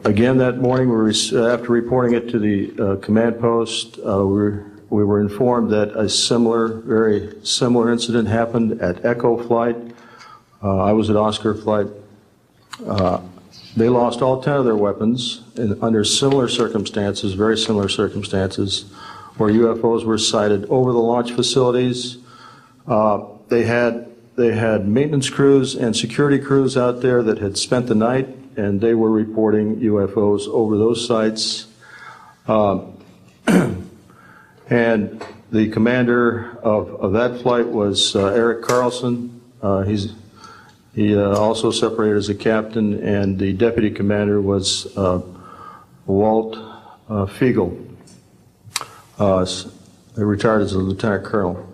Again, that morning, after reporting it to the command post, we were informed that a very similar incident happened at Echo Flight. I was at Oscar Flight. They lost all 10 of their weapons under similar circumstances, very similar circumstances, where UFOs were sighted over the launch facilities. They had maintenance crews and security crews out there that had spent the night, and they were reporting UFOs over those sites. And the commander of that flight was Eric Carlson. He also separated as a captain, and the deputy commander was Walt Fiegel. He retired as a lieutenant colonel.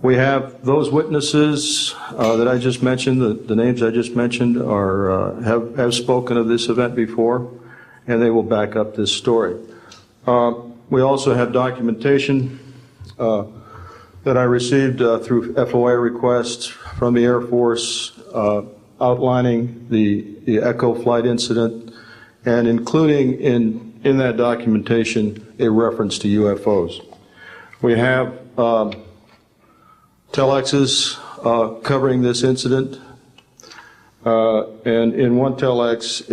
We have those witnesses that I just mentioned, the names I just mentioned, have spoken of this event before, and they will back up this story. We also have documentation that I received through FOA requests from the Air Force outlining the Echo Flight incident, and including in that documentation a reference to UFOs. We have telexes covering this incident, and in one telex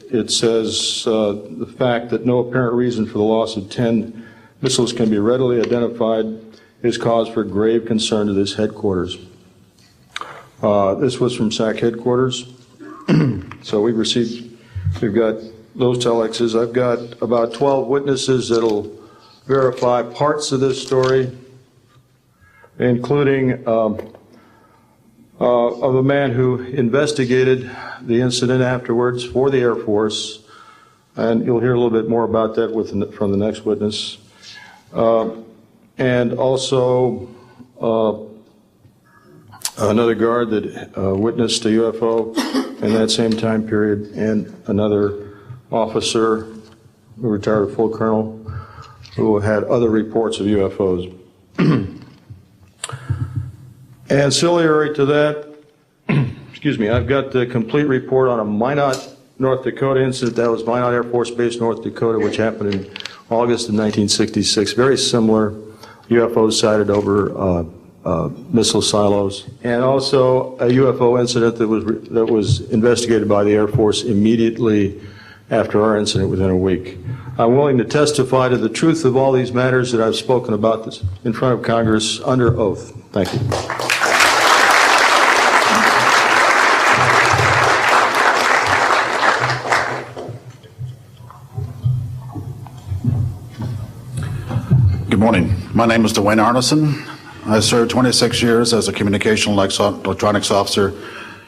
it says the fact that no apparent reason for the loss of 10 missiles can be readily identified is cause for grave concern to this headquarters. This was from SAC headquarters. So we've got those telexes. I've got about 12 witnesses that'll verify parts of this story, including of a man who investigated the incident afterwards for the Air Force, and you'll hear a little bit more about that from the next witness. And also another guard that witnessed a UFO in that same time period, and another officer who retired a full colonel who had other reports of UFOs. Ancillary to that, excuse me, I've got the complete report on a Minot, North Dakota incident. That was Minot Air Force Base, North Dakota, which happened in August of 1966. Very similar UFOs sighted over missile silos, and also a UFO incident that was investigated by the Air Force immediately after our incident within a week. I'm willing to testify to the truth of all these matters that I've spoken about this in front of Congress under oath. Thank you. Good morning. My name is Dwayne Arneson. I served 26 years as a communication electronics officer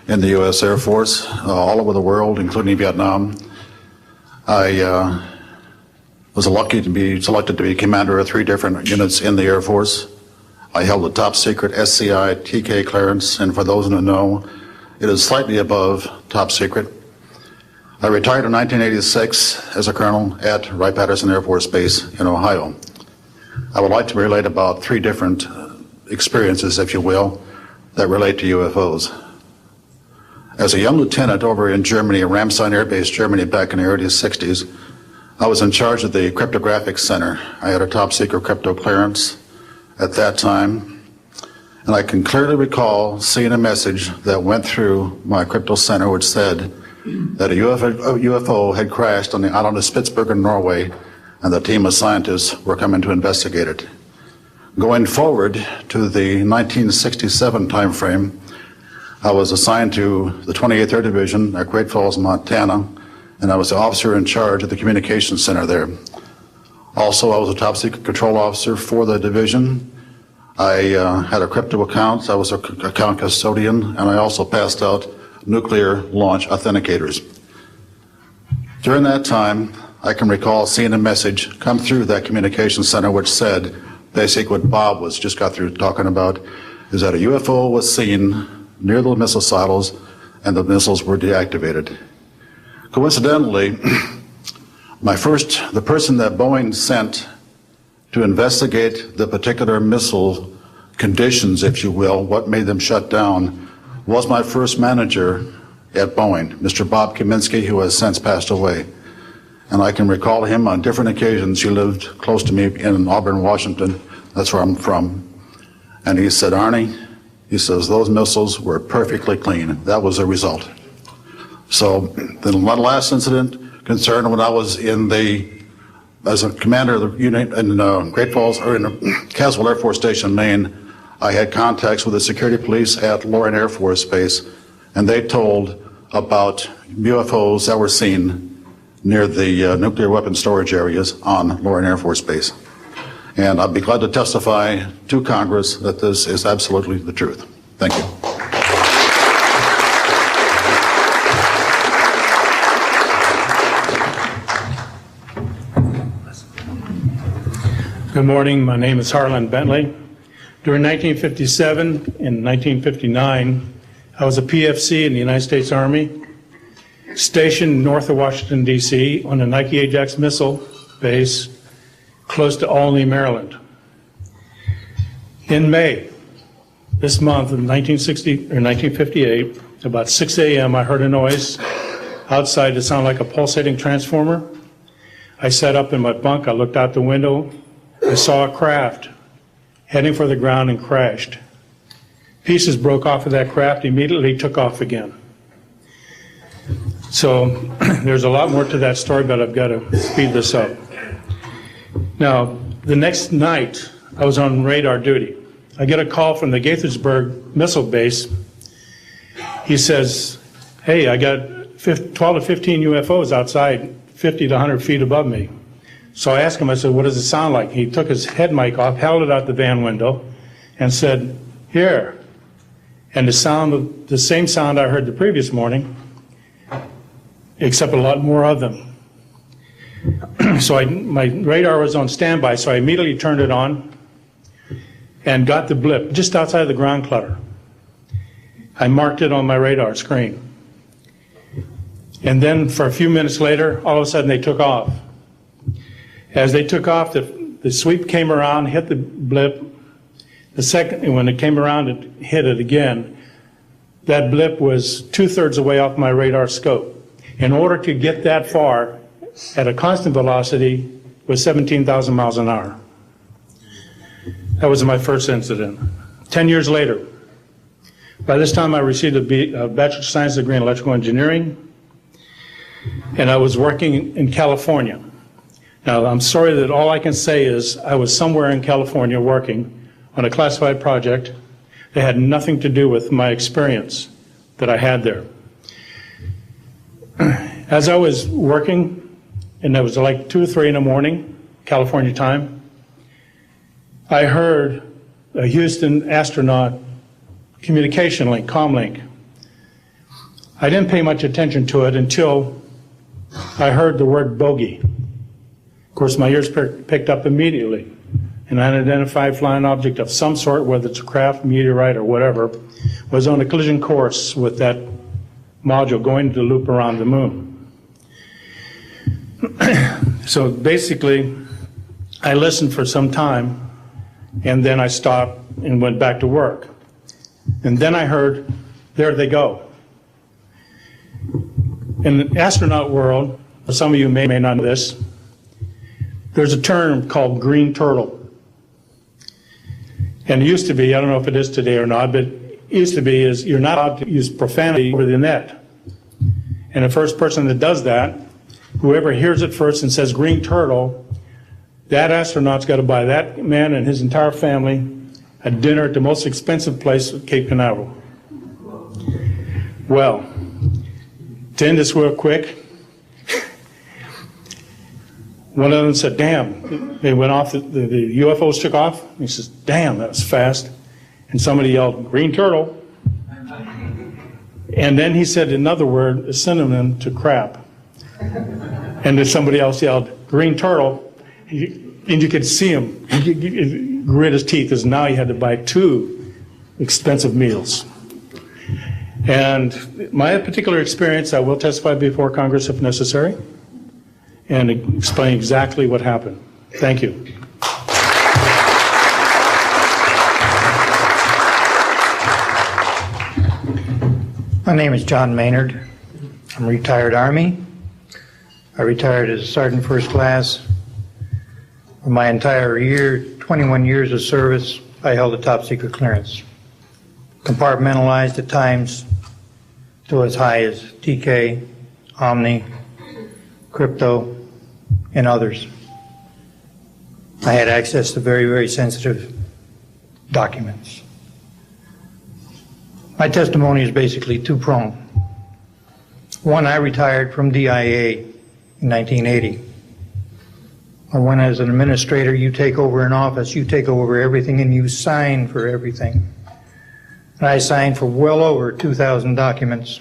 in the U.S. Air Force, all over the world, including Vietnam. I was lucky to be selected to be commander of 3 different units in the Air Force. I held a top secret SCI TK clearance, and for those who know, it is slightly above top secret. I retired in 1986 as a colonel at Wright-Patterson Air Force Base in Ohio. I would like to relate about 3 different experiences, if you will, that relate to UFOs. As a young lieutenant over in Germany, Ramstein Air Base, Germany, back in the early 60s, I was in charge of the cryptographic center. I had a top secret crypto clearance at that time, and I can clearly recall seeing a message that went through my crypto center which said that a UFO had crashed on the island of Spitsbergen, Norway, and the team of scientists were coming to investigate it. Going forward to the 1967 timeframe, I was assigned to the 28th Air Division at Great Falls, Montana, and I was the officer in charge of the communications center there. Also, I was a top secret control officer for the division. I had a crypto account. I was an account custodian, and I also passed out nuclear launch authenticators. During that time, I can recall seeing a message come through that communication center which said, basically what Bob just got through talking about, is that a UFO was seen near the missile silos and the missiles were deactivated. Coincidentally, The person that Boeing sent to investigate the particular missile conditions, if you will, what made them shut down, was my first manager at Boeing, Mr. Bob Kaminsky, who has since passed away. And I can recall him on different occasions. He lived close to me in Auburn, Washington. That's where I'm from. And he said, Arnie, he says, those missiles were perfectly clean. That was the result. So the one last incident concerned when I was as a commander of the unit in Great Falls, or in Caswell Air Force Station, Maine. I had contacts with the security police at Loring Air Force Base, and they told about UFOs that were seen near the nuclear weapon storage areas on Loring Air Force Base. And I'd be glad to testify to Congress that this is absolutely the truth. Thank you. Good morning. My name is Harlan Bentley. During 1957 and 1959, I was a PFC in the United States Army, stationed north of Washington, D.C. on the Nike Ajax missile base close to Olney, Maryland. In May, this month of 1958, about 6 a.m., I heard a noise outside that sounded like a pulsating transformer. I sat up in my bunk, I looked out the window, I saw a craft heading for the ground and crashed. Pieces broke off of that craft, immediately took off again. So there's a lot more to that story, but I've got to speed this up. Now, the next night, I was on radar duty. I get a call from the Gaithersburg missile base. He says, hey, I got 12 to 15 UFOs outside, 50 to 100 feet above me. So I asked him, I said, what does it sound like? He took his head mic off, held it out the van window, and said, here. And the same sound I heard the previous morning, except a lot more of them. So my radar was on standby, so I immediately turned it on and got the blip just outside the ground clutter. I marked it on my radar screen. And then for a few minutes later, all of a sudden they took off. As they took off, the sweep came around, hit the blip. The second, when it came around, it hit it again. That blip was 2/3 away off my radar scope. In order to get that far at a constant velocity was 17,000 miles an hour. That was my first incident. 10 years later, by this time I received a Bachelor of Science degree in electrical engineering, and I was working in California. Now, I'm sorry that all I can say is I was somewhere in California working on a classified project that had nothing to do with my experience that I had there. As I was working, and it was like 2 or 3 in the morning, California time, I heard a Houston astronaut communication link, comlink. I didn't pay much attention to it until I heard the word bogey. Of course, my ears picked up immediately. An unidentified flying object of some sort, whether it's a craft, meteorite, or whatever, was on a collision course with that module going to loop around the moon. So basically, I listened for some time, and then I stopped and went back to work. And then I heard, there they go. In the astronaut world, some of you may not know this, there's a term called green turtle. And it used to be, I don't know if it is today or not, but it used to be is you're not allowed to use profanity over the net. And the first person that does that, whoever hears it first and says green turtle, that astronaut's got to buy that man and his entire family a dinner at the most expensive place at Cape Canaveral. Well, to end this real quick, one of them said, damn, they went off, the UFOs took off. He says, damn, that was fast. And somebody yelled, green turtle. And then he said another word, a synonym to crap. And then somebody else yelled, green turtle. And you could see him grit his teeth, because now he had to buy 2 expensive meals. And my particular experience, I will testify before Congress if necessary. and explain exactly what happened. Thank you. My name is John Maynard. I'm a retired Army. I retired as a Sergeant First Class. For my entire 21 years of service, I held a top secret clearance. Compartmentalized at times to as high as TK, Omni, crypto, and others. I had access to very, very sensitive documents. My testimony is basically two-pronged. One, I retired from DIA in 1980. When as an administrator, you take over an office, you take over everything and you sign for everything. And I signed for well over 2,000 documents.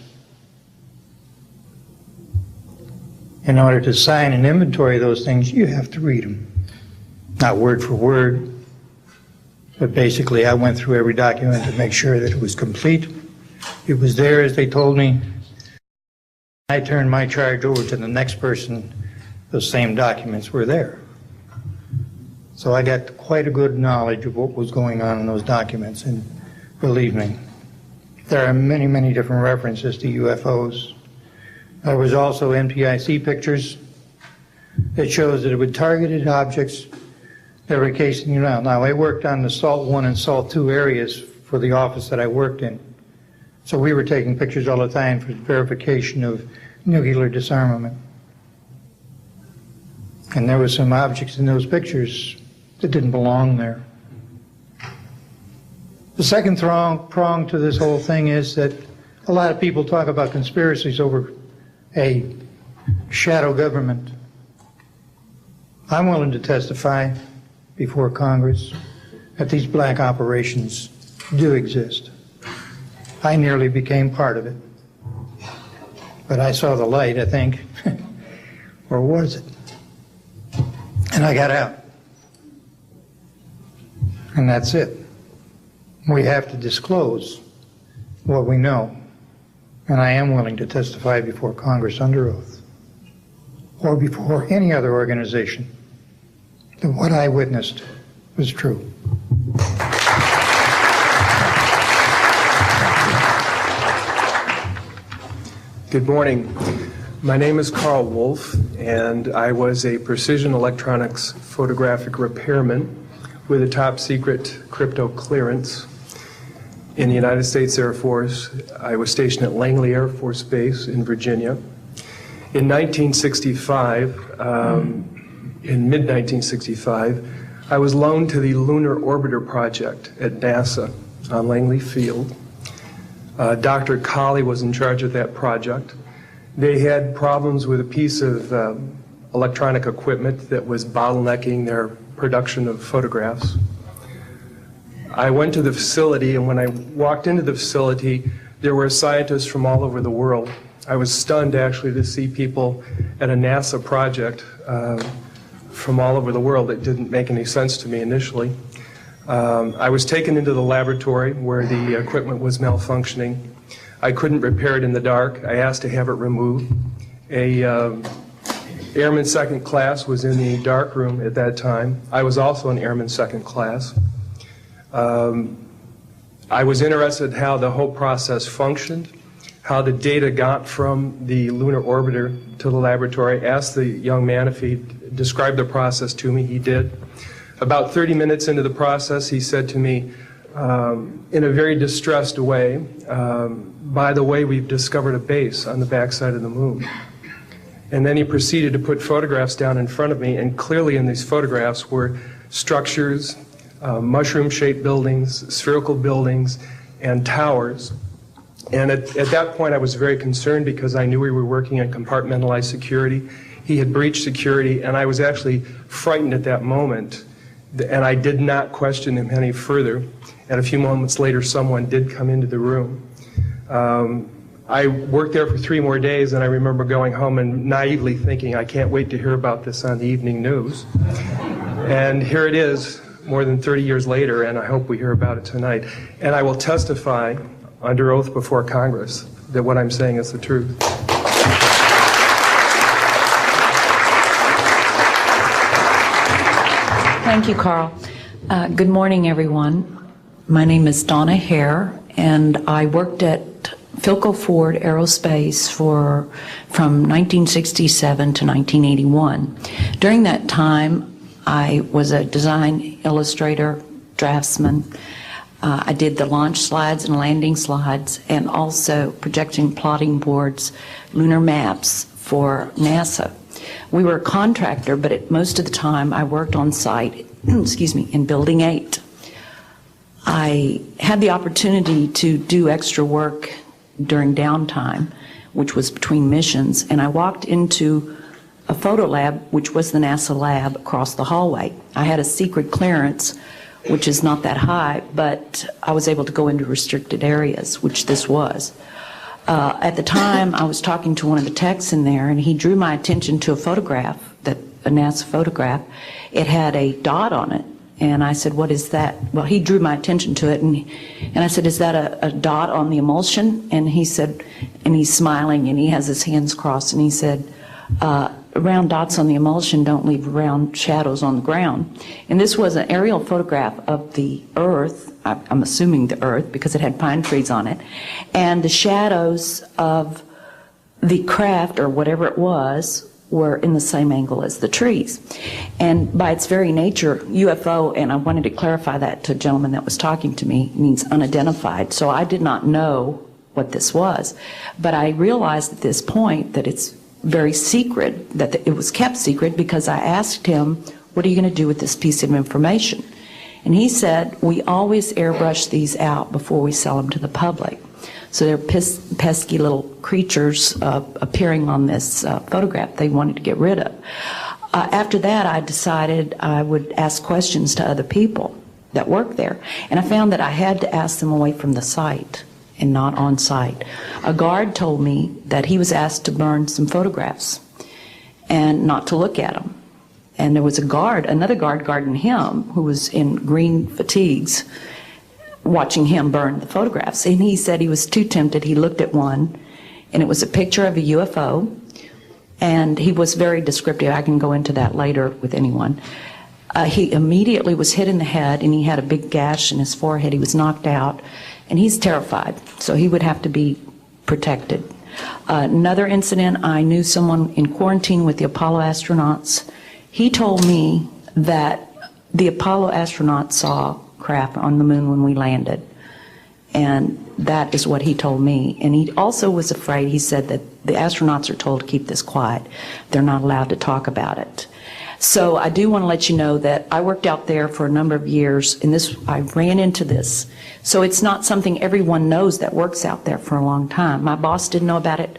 In order to sign and inventory those things, you have to read them. Not word for word, but basically I went through every document to make sure that it was complete. It was there as they told me. I turned my charge over to the next person. Those same documents were there. So I got quite a good knowledge of what was going on in those documents, and believe me, there are many, many different references to UFOs. There was also NPIC pictures that shows that it would targeted objects that were casing you out. Now, I worked on the SALT 1 and SALT 2 areas for the office that I worked in. So we were taking pictures all the time for verification of nuclear disarmament. And there were some objects in those pictures that didn't belong there. The second prong to this whole thing is that a lot of people talk about conspiracies over a shadow government. I'm willing to testify before Congress that these black operations do exist. I nearly became part of it. But I saw the light, I think, or was it? And I got out. And that's it. We have to disclose what we know. And I am willing to testify before Congress under oath, or before any other organization, that what I witnessed was true. Good morning. My name is Carl Wolf, and I was a precision electronics photographic repairman with a top secret crypto clearance in the United States Air Force. I was stationed at Langley Air Force Base in Virginia. In 1965, in mid-1965, I was loaned to the Lunar Orbiter Project at NASA on Langley Field. Dr. Colley was in charge of that project. They had problems with a piece of electronic equipment that was bottlenecking their production of photographs. I went to the facility, and when I walked into the facility, there were scientists from all over the world. I was stunned, actually, to see people at a NASA project from all over the world. It didn't make any sense to me initially. I was taken into the laboratory where the equipment was malfunctioning. I couldn't repair it in the dark. I asked to have it removed. A Airman Second Class was in the dark room at that time. I was also an Airman Second Class. I was interested in how the whole process functioned, how the data got from the lunar orbiter to the laboratory. Asked the young man if he'd describe the process to me. He did. About 30 minutes into the process, he said to me, in a very distressed way, by the way, we've discovered a base on the backside of the moon. And then he proceeded to put photographs down in front of me, and clearly in these photographs were structures, mushroom-shaped buildings, spherical buildings, and towers. And at that point, I was very concerned because I knew we were working on compartmentalized security. He had breached security, and I was actually frightened at that moment. And I did not question him any further. And a few moments later, someone did come into the room. I worked there for 3 more days, and I remember going home and naively thinking, I can't wait to hear about this on the evening news. And here it is, more than 30 years later, and I hope we hear about it tonight. And I will testify under oath before Congress that what I'm saying is the truth. Thank you, Carl. Good morning, everyone. My name is Donna Hare, and I worked at Philco Ford Aerospace from 1967 to 1981. During that time, I was a design illustrator, draftsman. I did the launch slides and landing slides, and also projection plotting boards, lunar maps for NASA. We were a contractor, but most of the time I worked on site, excuse me, in Building 8. I had the opportunity to do extra work during downtime, which was between missions, and I walked into a photo lab, which was the NASA lab across the hallway. I had a secret clearance, which is not that high, but I was able to go into restricted areas, which this was. At the time, I was talking to one of the techs in there, and he drew my attention to a photograph, a NASA photograph. It had a dot on it, and I said, "What is that?" Well, he drew my attention to it, and I said, "Is that a dot on the emulsion?" And he said, and he's smiling, and he has his hands crossed, and he said, "Round dots on the emulsion don't leave round shadows on the ground." And this was an aerial photograph of the Earth, I'm assuming the Earth, because it had pine trees on it, and the shadows of the craft, or whatever it was, were in the same angle as the trees. And by its very nature, UFO, and I wanted to clarify that to a gentleman that was talking to me, means unidentified. So I did not know what this was. But I realized at this point that it's very secret, that it was kept secret, because I asked him, "What are you going to do with this piece of information?" And he said, "We always airbrush these out before we sell them to the public." So they're pesky little creatures appearing on this photograph they wanted to get rid of. After that, I decided I would ask questions to other people that work there. And I found that I had to ask them away from the site and not on site. A guard told me that he was asked to burn some photographs and not to look at them. And there was another guard guarding him, who was in green fatigues, watching him burn the photographs. And he said he was too tempted. He looked at one, and it was a picture of a UFO, and he was very descriptive. I can go into that later with anyone. He immediately was hit in the head, and he had a big gash in his forehead. He was knocked out, and he's terrified, so he would have to be protected. Another incident, I knew someone in quarantine with the Apollo astronauts. He told me that the Apollo astronauts saw craft on the moon when we landed, and that is what he told me. And he also was afraid. He said that the astronauts are told to keep this quiet. They're not allowed to talk about it. So I do want to let you know that I worked out there for a number of years, and I ran into this. So it's not something everyone knows that works out there for a long time. My boss didn't know about it.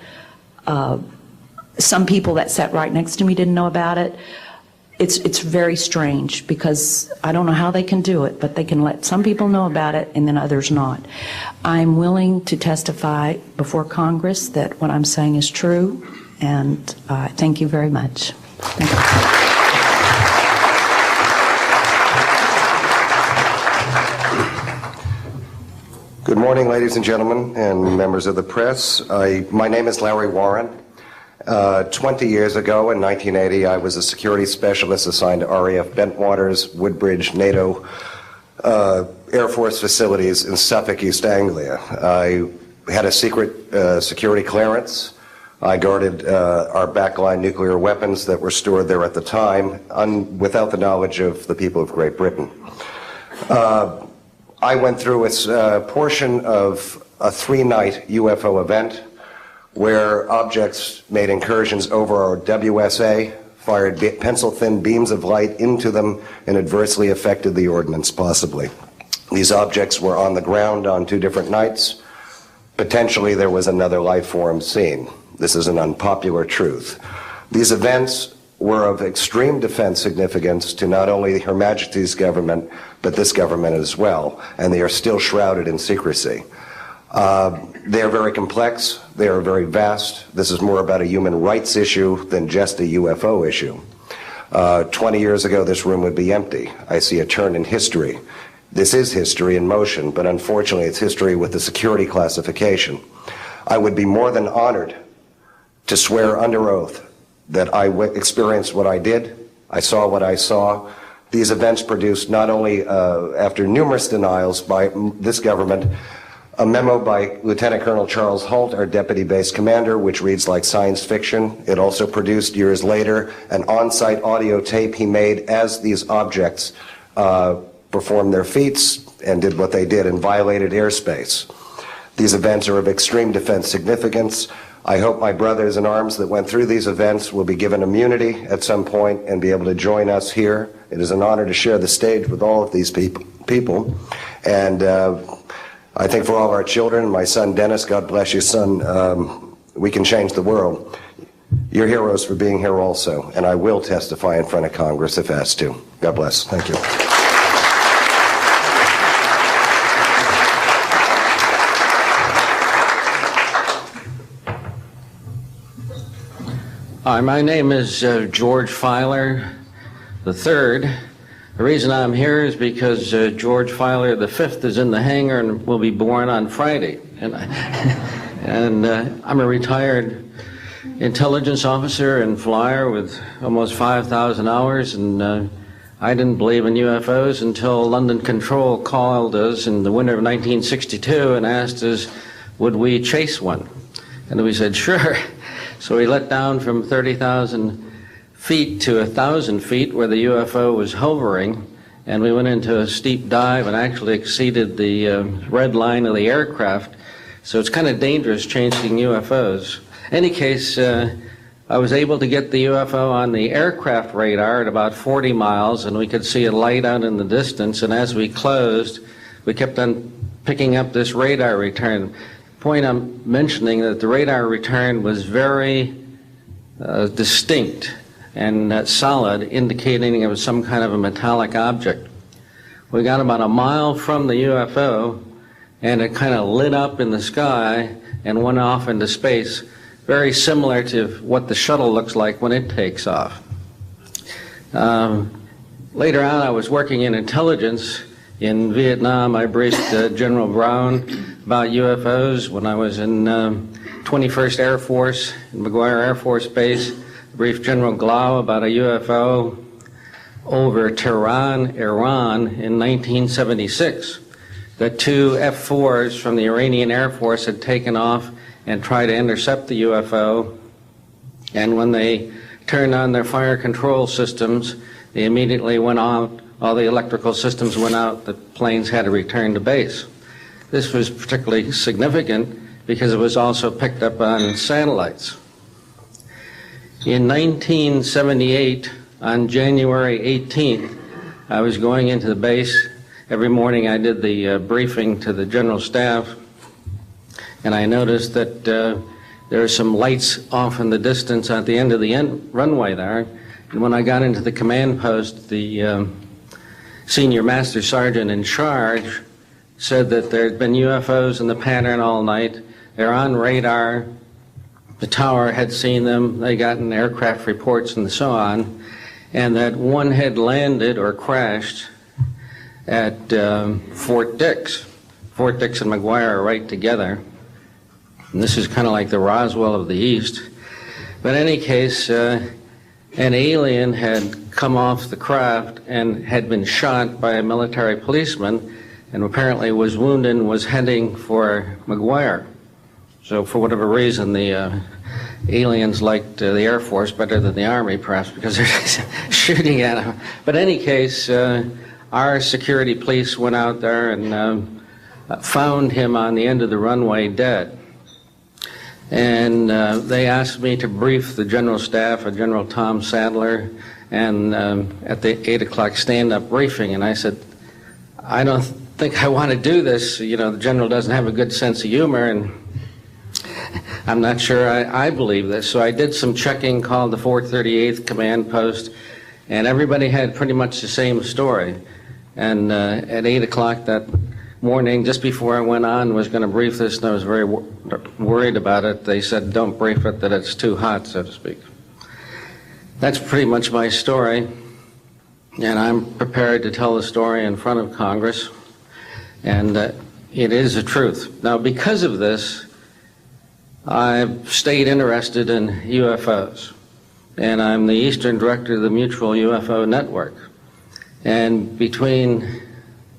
Some people that sat right next to me didn't know about it. It's very strange, because I don't know how they can do it, but they can let some people know about it and then others not. I'm willing to testify before Congress that what I'm saying is true, and thank you very much. Thank you. Good morning, ladies and gentlemen, and members of the press. My name is Larry Warren. 20 years ago, in 1980, I was a security specialist assigned to RAF Bentwaters, Woodbridge, NATO Air Force facilities in Suffolk, East Anglia. I had a secret security clearance. I guarded our backline nuclear weapons that were stored there at the time, without the knowledge of the people of Great Britain. I went through a portion of a 3-night UFO event where objects made incursions over our WSA, fired pencil-thin beams of light into them, and adversely affected the ordnance, possibly. These objects were on the ground on 2 different nights. Potentially there was another life form seen. This is an unpopular truth. These events were of extreme defense significance to not only Her Majesty's government, but this government as well, and they are still shrouded in secrecy. They are very complex, they are very vast. This is more about a human rights issue than just a UFO issue. 20 years ago, this room would be empty. I see a turn in history. This is history in motion, but unfortunately it's history with the security classification. I would be more than honored to swear under oath that I experienced what I did, I saw what I saw, These events produced not only, after numerous denials by this government, a memo by Lieutenant Colonel Charles Holt, our deputy base commander, which reads like science fiction. It also produced, years later, an on-site audio tape he made as these objects performed their feats and did what they did and violated airspace. These events are of extreme defense significance. I hope my brothers in arms that went through these events will be given immunity at some point and be able to join us here. It is an honor to share the stage with all of these people. And I think for all of our children, my son Dennis, God bless you, son, we can change the world. You're heroes for being here also, and I will testify in front of Congress if asked to. God bless. Thank you. Hi, my name is George Filer III. The reason I'm here is because George Filer V is in the hangar and will be born on Friday. And I'm a retired intelligence officer and flyer with almost 5,000 hours, and I didn't believe in UFOs until London Control called us in the winter of 1962 and asked us, would we chase one? And we said, sure. So we let down from 30,000 feet to 1,000 feet where the UFO was hovering, and we went into a steep dive and actually exceeded the red line of the aircraft. So it's kind of dangerous chasing UFOs. In any case, I was able to get the UFO on the aircraft radar at about 40 miles, and we could see a light out in the distance, and as we closed, we kept on picking up this radar return. The point I'm mentioning that the radar return was very distinct and solid, indicating it was some kind of a metallic object. We got about a mile from the UFO, and it kind of lit up in the sky and went off into space, very similar to what the shuttle looks like when it takes off. Later on, I was working in intelligence. In Vietnam, I briefed General Brown about UFOs. When I was in 21st Air Force, in McGuire Air Force Base, I briefed General Glau about a UFO over Tehran, Iran in 1976. The two F-4s from the Iranian Air Force had taken off and tried to intercept the UFO, and when they turned on their fire control systems, they immediately went out. All the electrical systems went out. The planes had to return to base. This was particularly significant because it was also picked up on satellites. In 1978, on January 18th, I was going into the base. Every morning I did the briefing to the general staff, and I noticed that there are some lights off in the distance at the end of the runway there. And when I got into the command post, the senior master sergeant in charge said that there had been UFOs in the pattern all night. They're on radar. The tower had seen them. They gotten aircraft reports and so on. And that one had landed or crashed at Fort Dix. Fort Dix and McGuire are right together. And this is kind of like the Roswell of the East. But in any case, an alien had come off the craft and had been shot by a military policeman, and apparently was wounded and was heading for McGuire. So for whatever reason, the aliens liked the Air Force better than the Army, perhaps because they're shooting at them. But in any case, our security police went out there and found him on the end of the runway dead. And they asked me to brief the general staff, General Tom Sadler, and at the 8 o'clock stand-up briefing. And I said, I don't think I want to do this. You know, the general doesn't have a good sense of humor, and I'm not sure I believe this. So I did some checking, called the 438th command post, and everybody had pretty much the same story. And at 8 o'clock that morning, just before I went on, was going to brief this, and I was very worried about it. They said, don't brief it, that it's too hot, so to speak. That's pretty much my story, and I'm prepared to tell the story in front of Congress, and it is the truth. Now, because of this, I've stayed interested in UFOs, and I'm the Eastern Director of the Mutual UFO Network. And between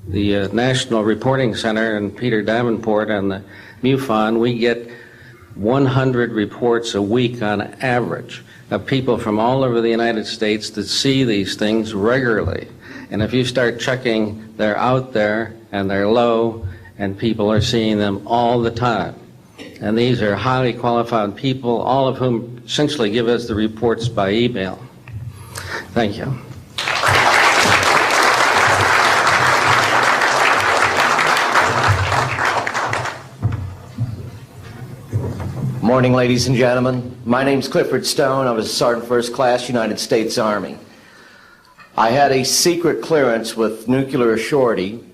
the National Reporting Center and Peter Davenport and the MUFON, we get 100 reports a week on average of people from all over the United States that see these things regularly. And if you start checking, they're out there and they're low, and people are seeing them all the time. And these are highly qualified people, all of whom essentially give us the reports by email. Thank you. Morning, ladies and gentlemen. My name's Clifford Stone. I was a Sergeant First Class, United States Army. I had a secret clearance with nuclear surety.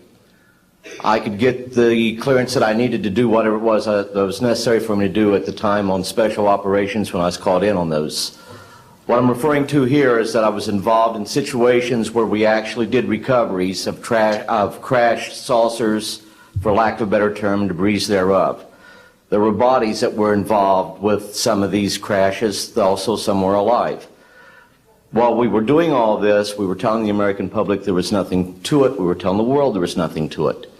I could get the clearance that I needed to do whatever it was that was necessary for me to do at the time on special operations when I was called in on those. What I'm referring to here is that I was involved in situations where we actually did recoveries of crashed saucers, for lack of a better term, debris thereof. There were bodies that were involved with some of these crashes, also some were alive. While we were doing all this, we were telling the American public there was nothing to it. We were telling the world there was nothing to it.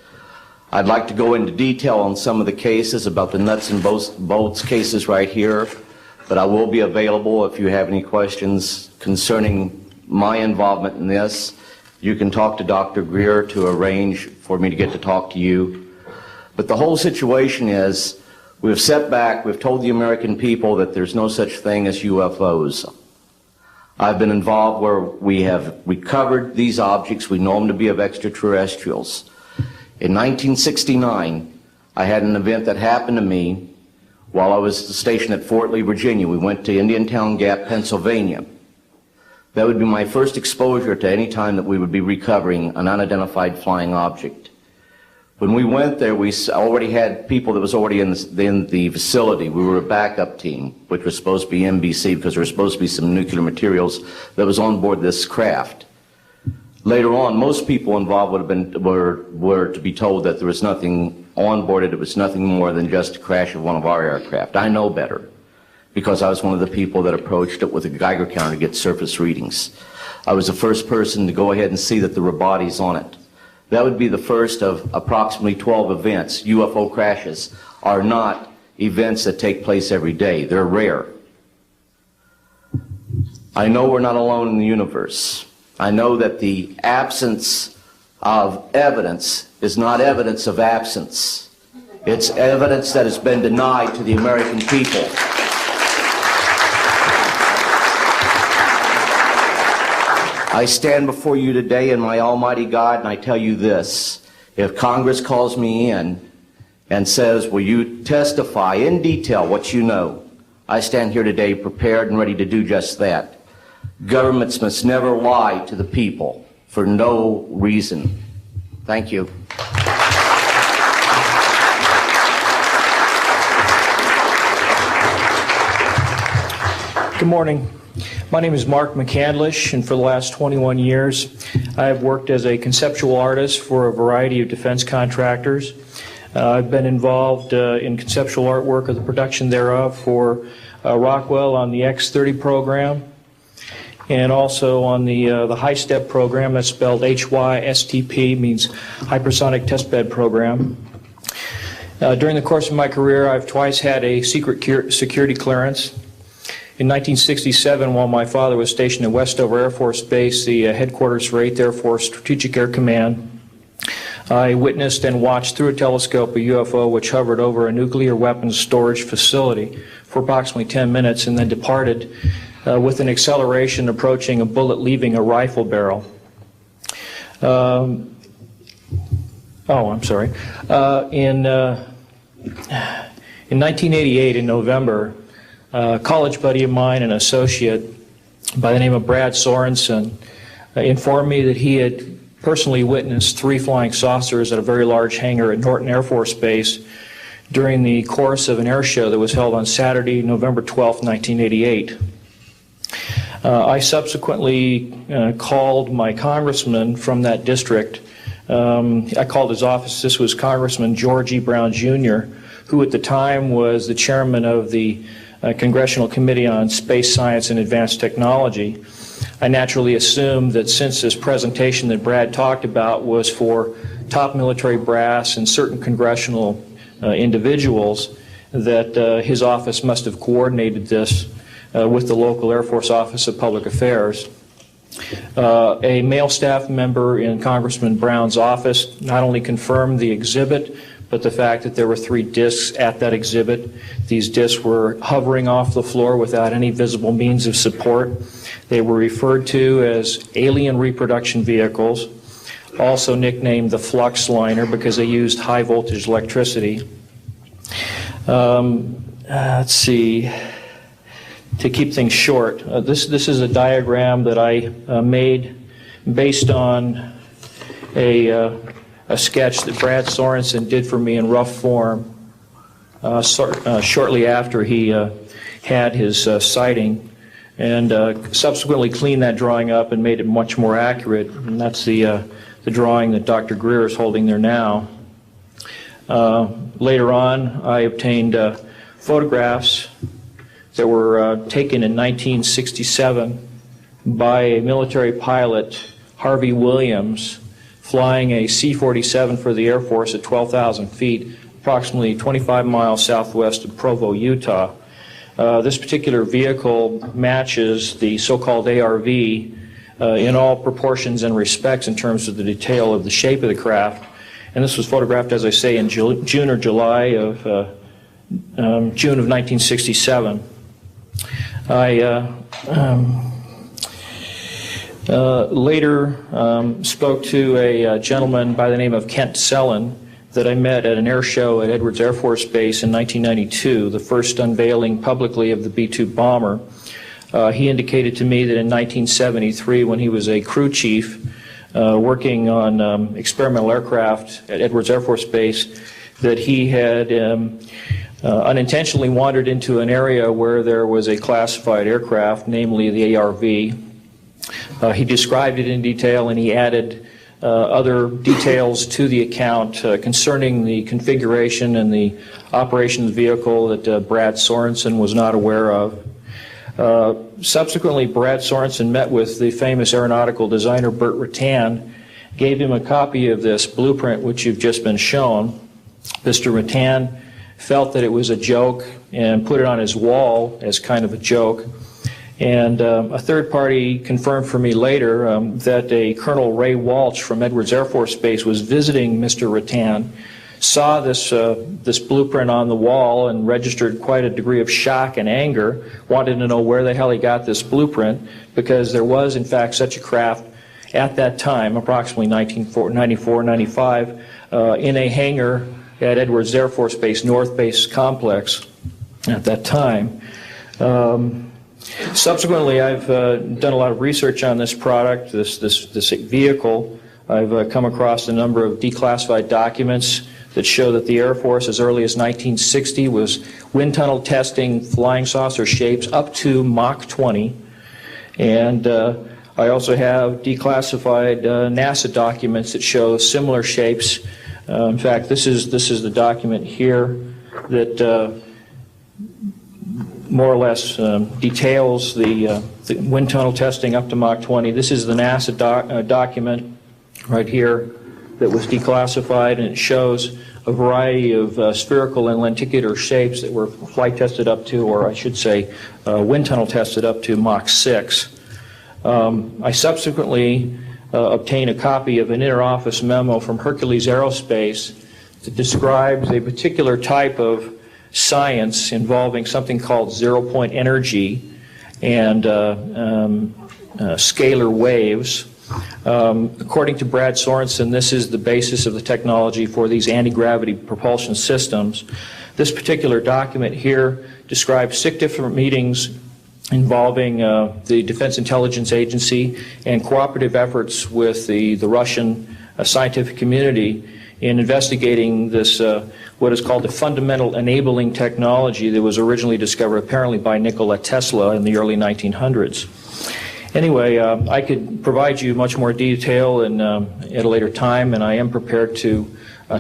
I'd like to go into detail on some of the cases, about the nuts and bolts cases right here, but I will be available if you have any questions concerning my involvement in this. You can talk to Dr. Greer to arrange for me to get to talk to you. But the whole situation is, we've set back, we've told the American people that there's no such thing as UFOs. I've been involved where we have recovered these objects. We know them to be of extraterrestrials. In 1969, I had an event that happened to me while I was stationed at Fort Lee, Virginia. We went to Indiantown Gap, Pennsylvania. That would be my first exposure to any time that we would be recovering an unidentified flying object. When we went there, we already had people that was already in the facility. We were a backup team, which was supposed to be NBC, because there was supposed to be some nuclear materials that was on board this craft. Later on, most people involved were to be told that there was nothing on board it. It was nothing more than just a crash of one of our aircraft. I know better, because I was one of the people that approached it with a Geiger counter to get surface readings. I was the first person to go ahead and see that there were bodies on it. That would be the first of approximately 12 events. UFO crashes are not events that take place every day. They're rare. I know we're not alone in the universe. I know that the absence of evidence is not evidence of absence. It's evidence that has been denied to the American people. I stand before you today in my almighty God, and I tell you this. If Congress calls me in and says, will you testify in detail what you know, I stand here today prepared and ready to do just that. Governments must never lie to the people for no reason. Thank you. Good morning. My name is Mark McCandlish, and for the last 21 years, I have worked as a conceptual artist for a variety of defense contractors. I've been involved in conceptual artwork of the production thereof for Rockwell on the X-30 program, and also on the high-step program, that's spelled HYSTP, means Hypersonic Testbed Program. During the course of my career, I've twice had a secret security clearance. In 1967, while my father was stationed at Westover Air Force Base, the headquarters for 8th Air Force Strategic Air Command, I witnessed and watched through a telescope a UFO which hovered over a nuclear weapons storage facility for approximately 10 minutes and then departed with an acceleration approaching a bullet leaving a rifle barrel. In 1988, in November, a college buddy of mine, an associate by the name of Brad Sorensen, informed me that he had personally witnessed 3 flying saucers at a very large hangar at Norton Air Force Base during the course of an air show that was held on Saturday, November 12, 1988. I subsequently called my congressman from that district. I called his office. This was Congressman George E. Brown, Jr., who at the time was the chairman of the Congressional Committee on Space Science and Advanced Technology. I naturally assumed that since this presentation that Brad talked about was for top military brass and certain congressional individuals, that his office must have coordinated this with the local Air Force Office of Public Affairs. A male staff member in Congressman Brown's office not only confirmed the exhibit, but the fact that there were 3 discs at that exhibit. These discs were hovering off the floor without any visible means of support. They were referred to as alien reproduction vehicles, also nicknamed the flux liner because they used high voltage electricity. Let's see. To keep things short, this is a diagram that I made based on a sketch that Brad Sorensen did for me in rough form shortly after he had his sighting, and subsequently cleaned that drawing up and made it much more accurate. And that's the drawing that Dr. Greer is holding there now. Later on, I obtained photographs that were taken in 1967 by a military pilot, Harvey Williams, flying a C-47 for the Air Force at 12,000 feet, approximately 25 miles southwest of Provo, Utah. This particular vehicle matches the so-called ARV in all proportions and respects in terms of the detail of the shape of the craft. And this was photographed, as I say, in June or July of June of 1967. I later spoke to a gentleman by the name of Kent Sellen that I met at an air show at Edwards Air Force Base in 1992, the first unveiling publicly of the B-2 bomber. He indicated to me that in 1973, when he was a crew chief working on experimental aircraft at Edwards Air Force Base, that he had unintentionally wandered into an area where there was a classified aircraft, namely the ARV. He described it in detail, and he added other details to the account concerning the configuration and the operation of the vehicle that Brad Sorensen was not aware of. Subsequently, Brad Sorensen met with the famous aeronautical designer Burt Rutan, gave him a copy of this blueprint which you've just been shown. Mr. Rutan felt that it was a joke and put it on his wall as kind of a joke. And a third party confirmed for me later that a Colonel Ray Walsh from Edwards Air Force Base was visiting Mr. Rutan, saw this blueprint on the wall and registered quite a degree of shock and anger, wanted to know where the hell he got this blueprint, because there was in fact such a craft at that time, approximately 1994, 95, in a hangar at Edwards Air Force Base, North Base Complex at that time. Subsequently, I've done a lot of research on this product, this vehicle. I've come across a number of declassified documents that show that the Air Force, as early as 1960, was wind tunnel testing flying saucer shapes up to Mach 20. And I also have declassified NASA documents that show similar shapes. In fact, this is the document here that more or less details the wind tunnel testing up to Mach 20. This is the NASA document right here that was declassified, and it shows a variety of spherical and lenticular shapes that were flight tested up to, or I should say wind tunnel tested up to Mach 6. I subsequently obtained a copy of an interoffice memo from Hercules Aerospace that describes a particular type of science involving something called zero-point energy and scalar waves. According to Brad Sorensen, this is the basis of the technology for these anti-gravity propulsion systems. This particular document here describes 6 different meetings involving the Defense Intelligence Agency and cooperative efforts with the Russian scientific community in investigating this, what is called the fundamental enabling technology that was originally discovered apparently by Nikola Tesla in the early 1900s. Anyway, I could provide you much more detail at a later time, and I am prepared to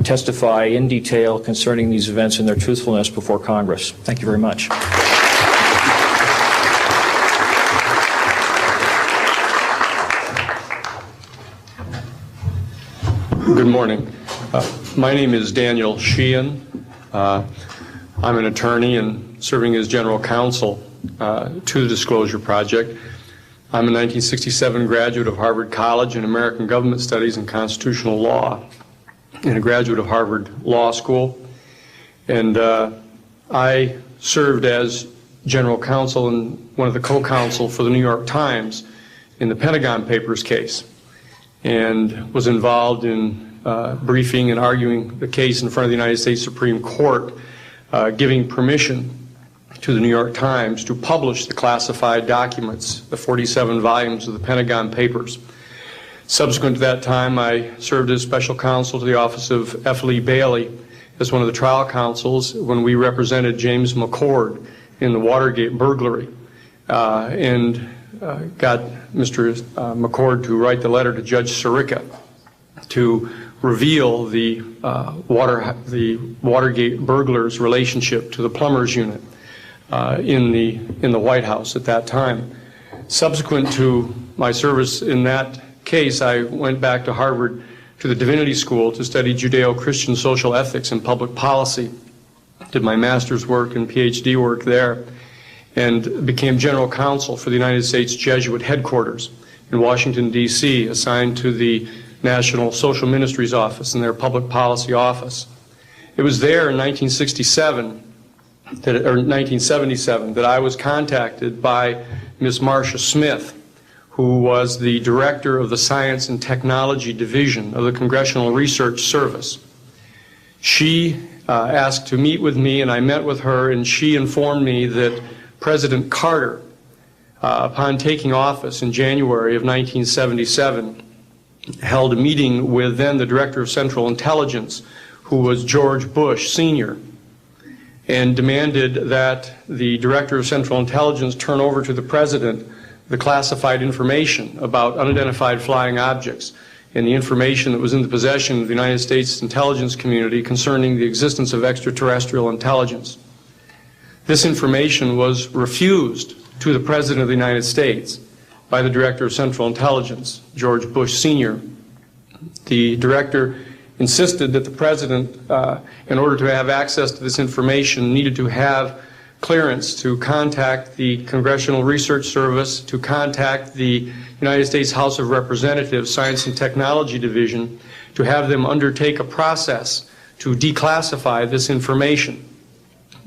testify in detail concerning these events and their truthfulness before Congress. Thank you very much. Good morning. My name is Daniel Sheehan. I'm an attorney and serving as general counsel to the Disclosure Project. I'm a 1967 graduate of Harvard College in American Government Studies and Constitutional Law, and a graduate of Harvard Law School. And I served as general counsel and one of the co-counsel for the New York Times in the Pentagon Papers case, and was involved in briefing and arguing the case in front of the United States Supreme Court, giving permission to the New York Times to publish the classified documents, the 47 volumes of the Pentagon Papers. Subsequent to that time, I served as special counsel to the office of F. Lee Bailey as one of the trial counsels when we represented James McCord in the Watergate burglary, and got Mr. McCord to write the letter to Judge Sirica to reveal the Watergate burglars' relationship to the plumbers unit in the White House at that time. Subsequent to my service in that case, I went back to Harvard to the Divinity School to study Judeo-Christian social ethics and public policy. Did my master's work and PhD work there, and became general counsel for the United States Jesuit headquarters in Washington, D.C., assigned to the National Social Ministries Office and their public policy office. It was there in 1977 that I was contacted by Ms. Marcia Smith, who was the director of the Science and Technology Division of the Congressional Research Service. She asked to meet with me, and I met with her, and she informed me that President Carter, upon taking office in January of 1977, held a meeting with then the Director of Central Intelligence, who was George Bush Sr., and demanded that the Director of Central Intelligence turn over to the President the classified information about unidentified flying objects and the information that was in the possession of the United States intelligence community concerning the existence of extraterrestrial intelligence. This information was refused to the President of the United States by the Director of Central Intelligence, George Bush Sr. The Director insisted that the President, in order to have access to this information, needed to have clearance to contact the Congressional Research Service, to contact the United States House of Representatives Science and Technology Division, to have them undertake a process to declassify this information,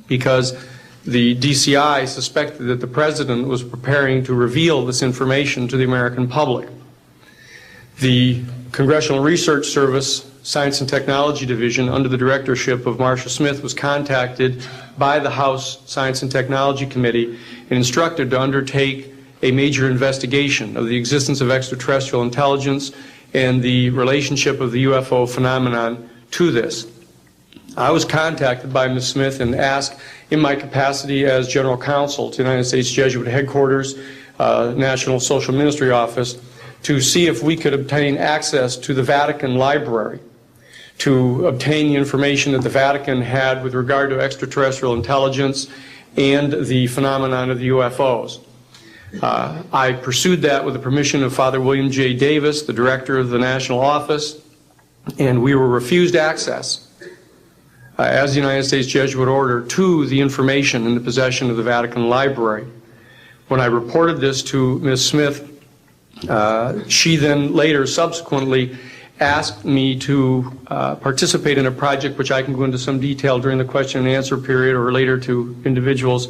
because the DCI suspected that the President was preparing to reveal this information to the American public. The Congressional Research Service Science and Technology Division, under the directorship of Marcia Smith, was contacted by the House Science and Technology Committee and instructed to undertake a major investigation of the existence of extraterrestrial intelligence and the relationship of the UFO phenomenon to this. I was contacted by Ms. Smith and asked, in my capacity as General Counsel to the United States Jesuit Headquarters, National Social Ministry Office, to see if we could obtain access to the Vatican Library, to obtain the information that the Vatican had with regard to extraterrestrial intelligence and the phenomenon of the UFOs. I pursued that with the permission of Father William J. Davis, the director of the National Office, and we were refused access as the United States Jesuit Order to the information in the possession of the Vatican Library. When I reported this to Ms. Smith, she then later subsequently asked me to participate in a project which I can go into some detail during the question and answer period or later to individuals,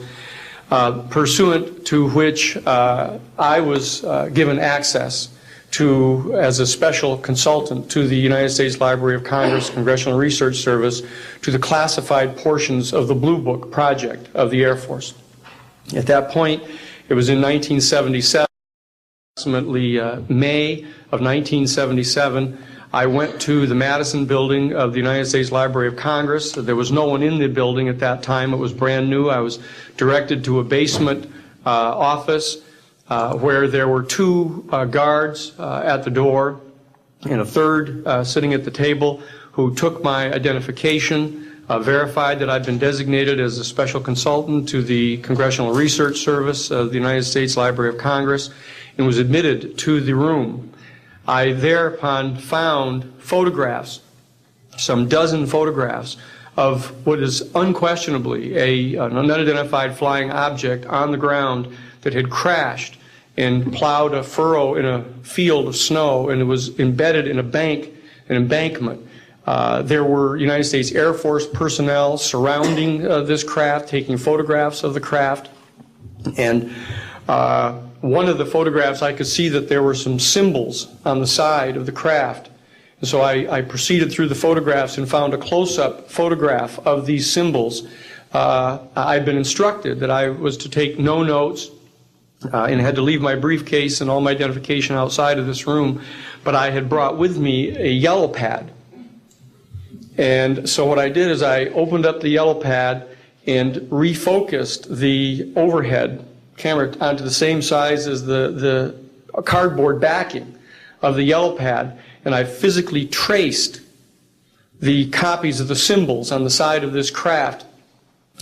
pursuant to which I was given access to, as a special consultant to the United States Library of Congress Congressional Research Service, to the classified portions of the Blue Book project of the Air Force. At that point, it was in 1977, approximately May of 1977, I went to the Madison building of the United States Library of Congress. There was no one in the building at that time. It was brand new. I was directed to a basement office where there were two guards at the door and a third sitting at the table who took my identification, verified that I'd been designated as a special consultant to the Congressional Research Service of the United States Library of Congress, and was admitted to the room. I thereupon found photographs, some dozen photographs, of what is unquestionably an unidentified flying object on the ground that had crashed and plowed a furrow in a field of snow, and it was embedded in an embankment. There were United States Air Force personnel surrounding this craft, taking photographs of the craft. And one of the photographs, I could see that there were some symbols on the side of the craft. And so I proceeded through the photographs and found a close-up photograph of these symbols. I'd been instructed that I was to take no notes and had to leave my briefcase and all my identification outside of this room, but I had brought with me a yellow pad. And so what I did is I opened up the yellow pad and refocused the overhead camera onto the same size as the cardboard backing of the yellow pad, and I physically traced the copies of the symbols on the side of this craft,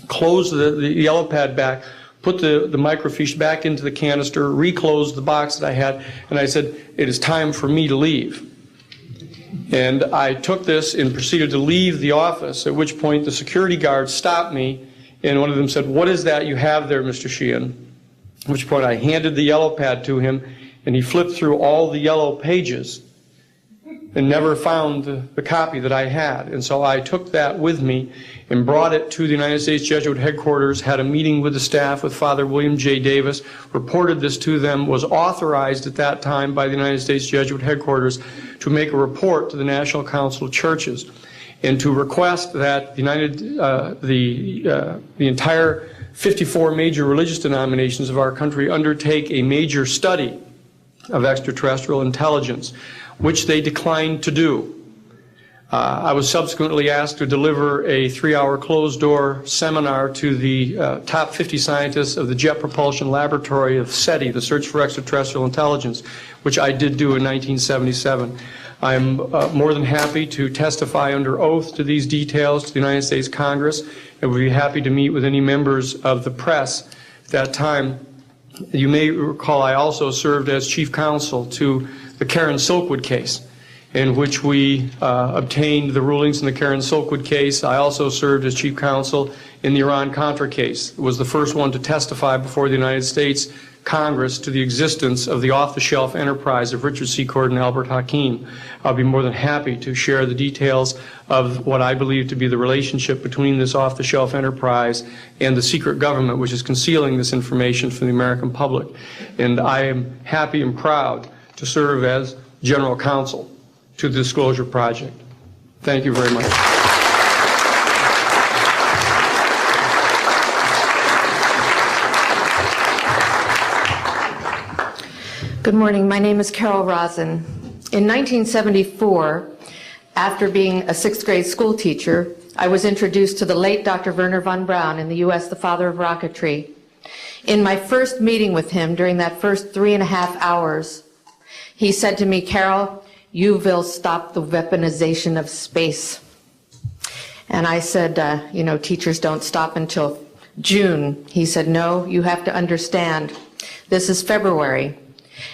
closed the yellow pad back, put the microfiche back into the canister, reclosed the box that I had, and I said, it is time for me to leave. And I took this and proceeded to leave the office, at which point the security guards stopped me, and one of them said, what is that you have there, Mr. Sheehan? At which point I handed the yellow pad to him, and he flipped through all the yellow pages and never found the copy that I had. And so I took that with me and brought it to the United States Jesuit headquarters, had a meeting with the staff, with Father William J. Davis, reported this to them, was authorized at that time by the United States Jesuit headquarters to make a report to the National Council of Churches and to request that the entire 54 major religious denominations of our country undertake a major study of extraterrestrial intelligence, which they declined to do. I was subsequently asked to deliver a 3-hour closed-door seminar to the top 50 scientists of the Jet Propulsion Laboratory of SETI, the Search for Extraterrestrial Intelligence, which I did do in 1977. I'm more than happy to testify under oath to these details to the United States Congress, and would be happy to meet with any members of the press at that time. You may recall I also served as chief counsel to the Karen Silkwood case, in which we obtained the rulings in the Karen Silkwood case. I also served as chief counsel in the Iran-Contra case. It was the first one to testify before the United States Congress to the existence of the off-the-shelf enterprise of Richard Secord and Albert Hakim. I'll be more than happy to share the details of what I believe to be the relationship between this off-the-shelf enterprise and the secret government which is concealing this information from the American public. And I am happy and proud to serve as general counsel to the Disclosure Project. Thank you very much. Good morning. My name is Carol Rosen. In 1974, after being a 6th grade school teacher, I was introduced to the late Dr. Wernher von Braun, in the U.S. the father of rocketry. In my first meeting with him, during that first 3.5 hours, he said to me, Carol, you will stop the weaponization of space. And I said, you know, teachers don't stop until June. He said, no, you have to understand, this is February.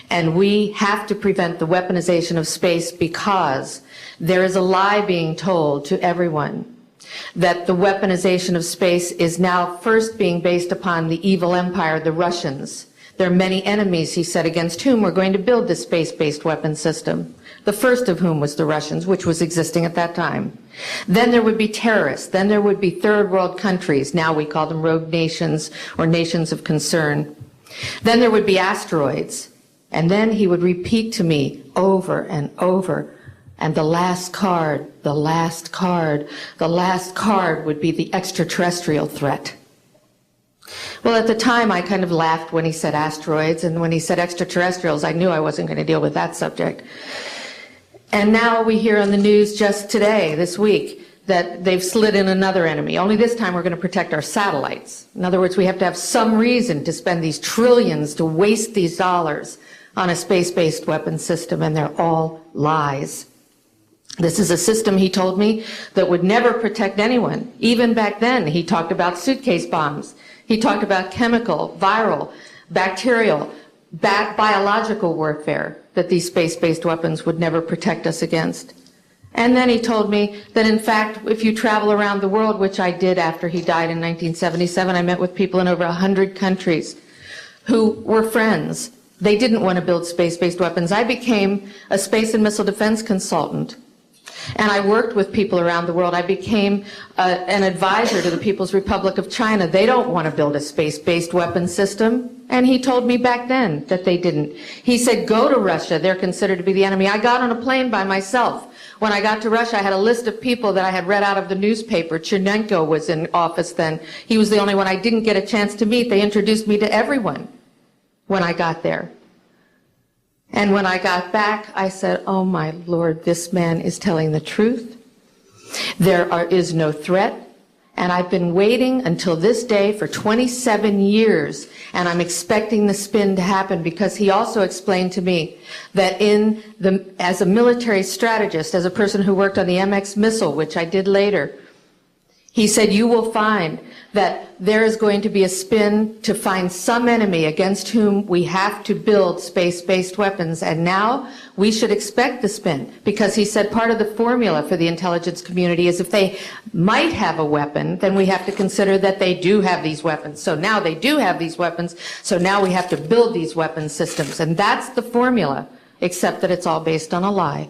And we have to prevent the weaponization of space because there is a lie being told to everyone that the weaponization of space is now first being based upon the evil empire, the Russians. There are many enemies, he said, against whom we're going to build this space-based weapon system. The first of whom was the Russians, which was existing at that time. Then there would be terrorists. Then there would be third world countries. Now we call them rogue nations or nations of concern. Then there would be asteroids. And then he would repeat to me over and over, and the last card, the last card, the last card would be the extraterrestrial threat. Well, at the time, I kind of laughed when he said asteroids, and when he said extraterrestrials, I knew I wasn't going to deal with that subject. And now we hear on the news just today, this week, that they've slid in another enemy. Only this time we're going to protect our satellites. In other words, we have to have some reason to spend these trillions, to waste these dollars on a space-based weapon system, and they're all lies. This is a system, he told me, that would never protect anyone. Even back then, he talked about suitcase bombs. He talked about chemical, viral, bacterial, biological warfare. that these space-based weapons would never protect us against. And then he told me that, in fact, if you travel around the world, which I did after he died in 1977, I met with people in over 100 countries who were friends. They didn't want to build space-based weapons. I became a space and missile defense consultant, and I worked with people around the world. I became an advisor to the People's Republic of China. They don't want to build a space-based weapon system, and he told me back then that they didn't. He said, go to Russia. They're considered to be the enemy. I got on a plane by myself. When I got to Russia, I had a list of people that I had read out of the newspaper. Chernenko was in office then. He was the only one I didn't get a chance to meet. They introduced me to everyone when I got there. And when I got back, I said, oh my Lord, this man is telling the truth. There is no threat. And I've been waiting until this day for 27 years, and I'm expecting the spin to happen, because he also explained to me that as a military strategist, as a person who worked on the MX missile, which I did later, he said, you will find that there is going to be a spin to find some enemy against whom we have to build space-based weapons. And now we should expect the spin, because he said part of the formula for the intelligence community is if they might have a weapon, then we have to consider that they do have these weapons. So now they do have these weapons, so now we have to build these weapon systems. And that's the formula, except that it's all based on a lie.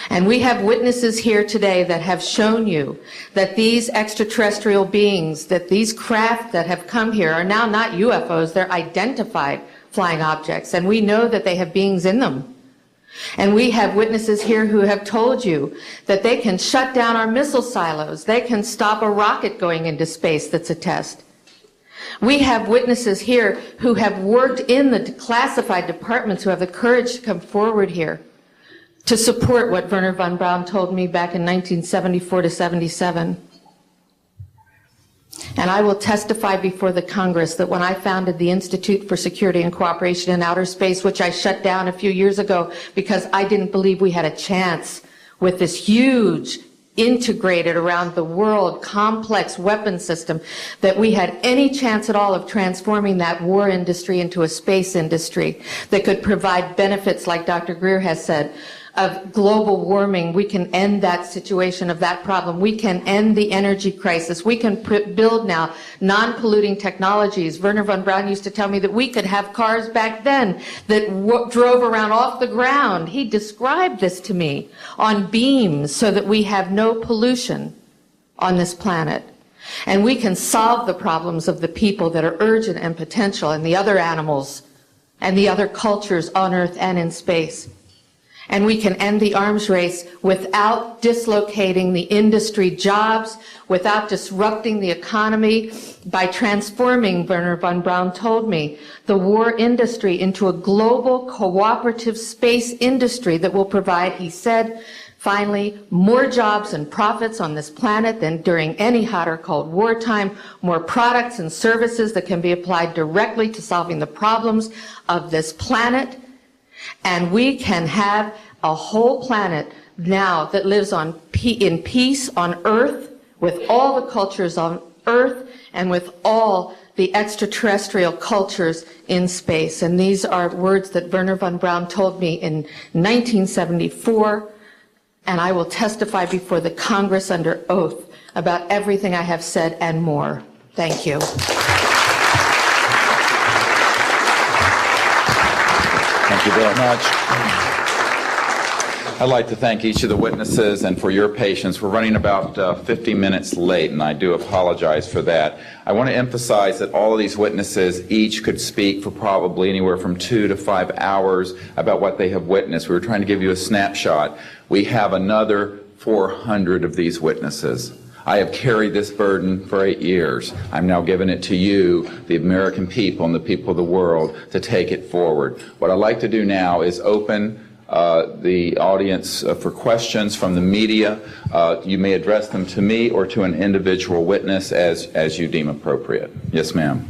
And we have witnesses here today that have shown you that these extraterrestrial beings, that these craft that have come here are now not UFOs, they're identified flying objects, and we know that they have beings in them. And we have witnesses here who have told you that they can shut down our missile silos, they can stop a rocket going into space that's a test. We have witnesses here who have worked in the classified departments, who have the courage to come forward here to support what Wernher von Braun told me back in 1974 to 77. And I will testify before the Congress that when I founded the Institute for Security and Cooperation in Outer Space, which I shut down a few years ago because I didn't believe we had a chance with this huge, integrated around the world, complex weapon system, that we had any chance at all of transforming that war industry into a space industry that could provide benefits, like Dr. Greer has said, of global warming. We can end that situation of that problem. We can end the energy crisis. We can build now non-polluting technologies. Wernher von Braun used to tell me that we could have cars back then that drove around off the ground. He described this to me on beams so that we have no pollution on this planet. And we can solve the problems of the people that are urgent and potential, and the other animals and the other cultures on Earth and in space. And we can end the arms race without dislocating the industry jobs, without disrupting the economy, by transforming, Wernher von Braun told me, the war industry into a global cooperative space industry that will provide, he said, finally, more jobs and profits on this planet than during any hot or cold wartime, more products and services that can be applied directly to solving the problems of this planet. And we can have a whole planet now that lives in peace on Earth, with all the cultures on Earth and with all the extraterrestrial cultures in space. And these are words that Wernher von Braun told me in 1974, and I will testify before the Congress under oath about everything I have said and more. Thank you. Thank you very much. I'd like to thank each of the witnesses and for your patience. We're running about 50 minutes late, and I do apologize for that. I want to emphasize that all of these witnesses each could speak for probably anywhere from 2 to 5 hours about what they have witnessed. We were trying to give you a snapshot. We have another 400 of these witnesses. I have carried this burden for 8 years. I'm now giving it to you, the American people and the people of the world, to take it forward. What I'd like to do now is open the audience for questions from the media. You may address them to me or to an individual witness as you deem appropriate. Yes, ma'am.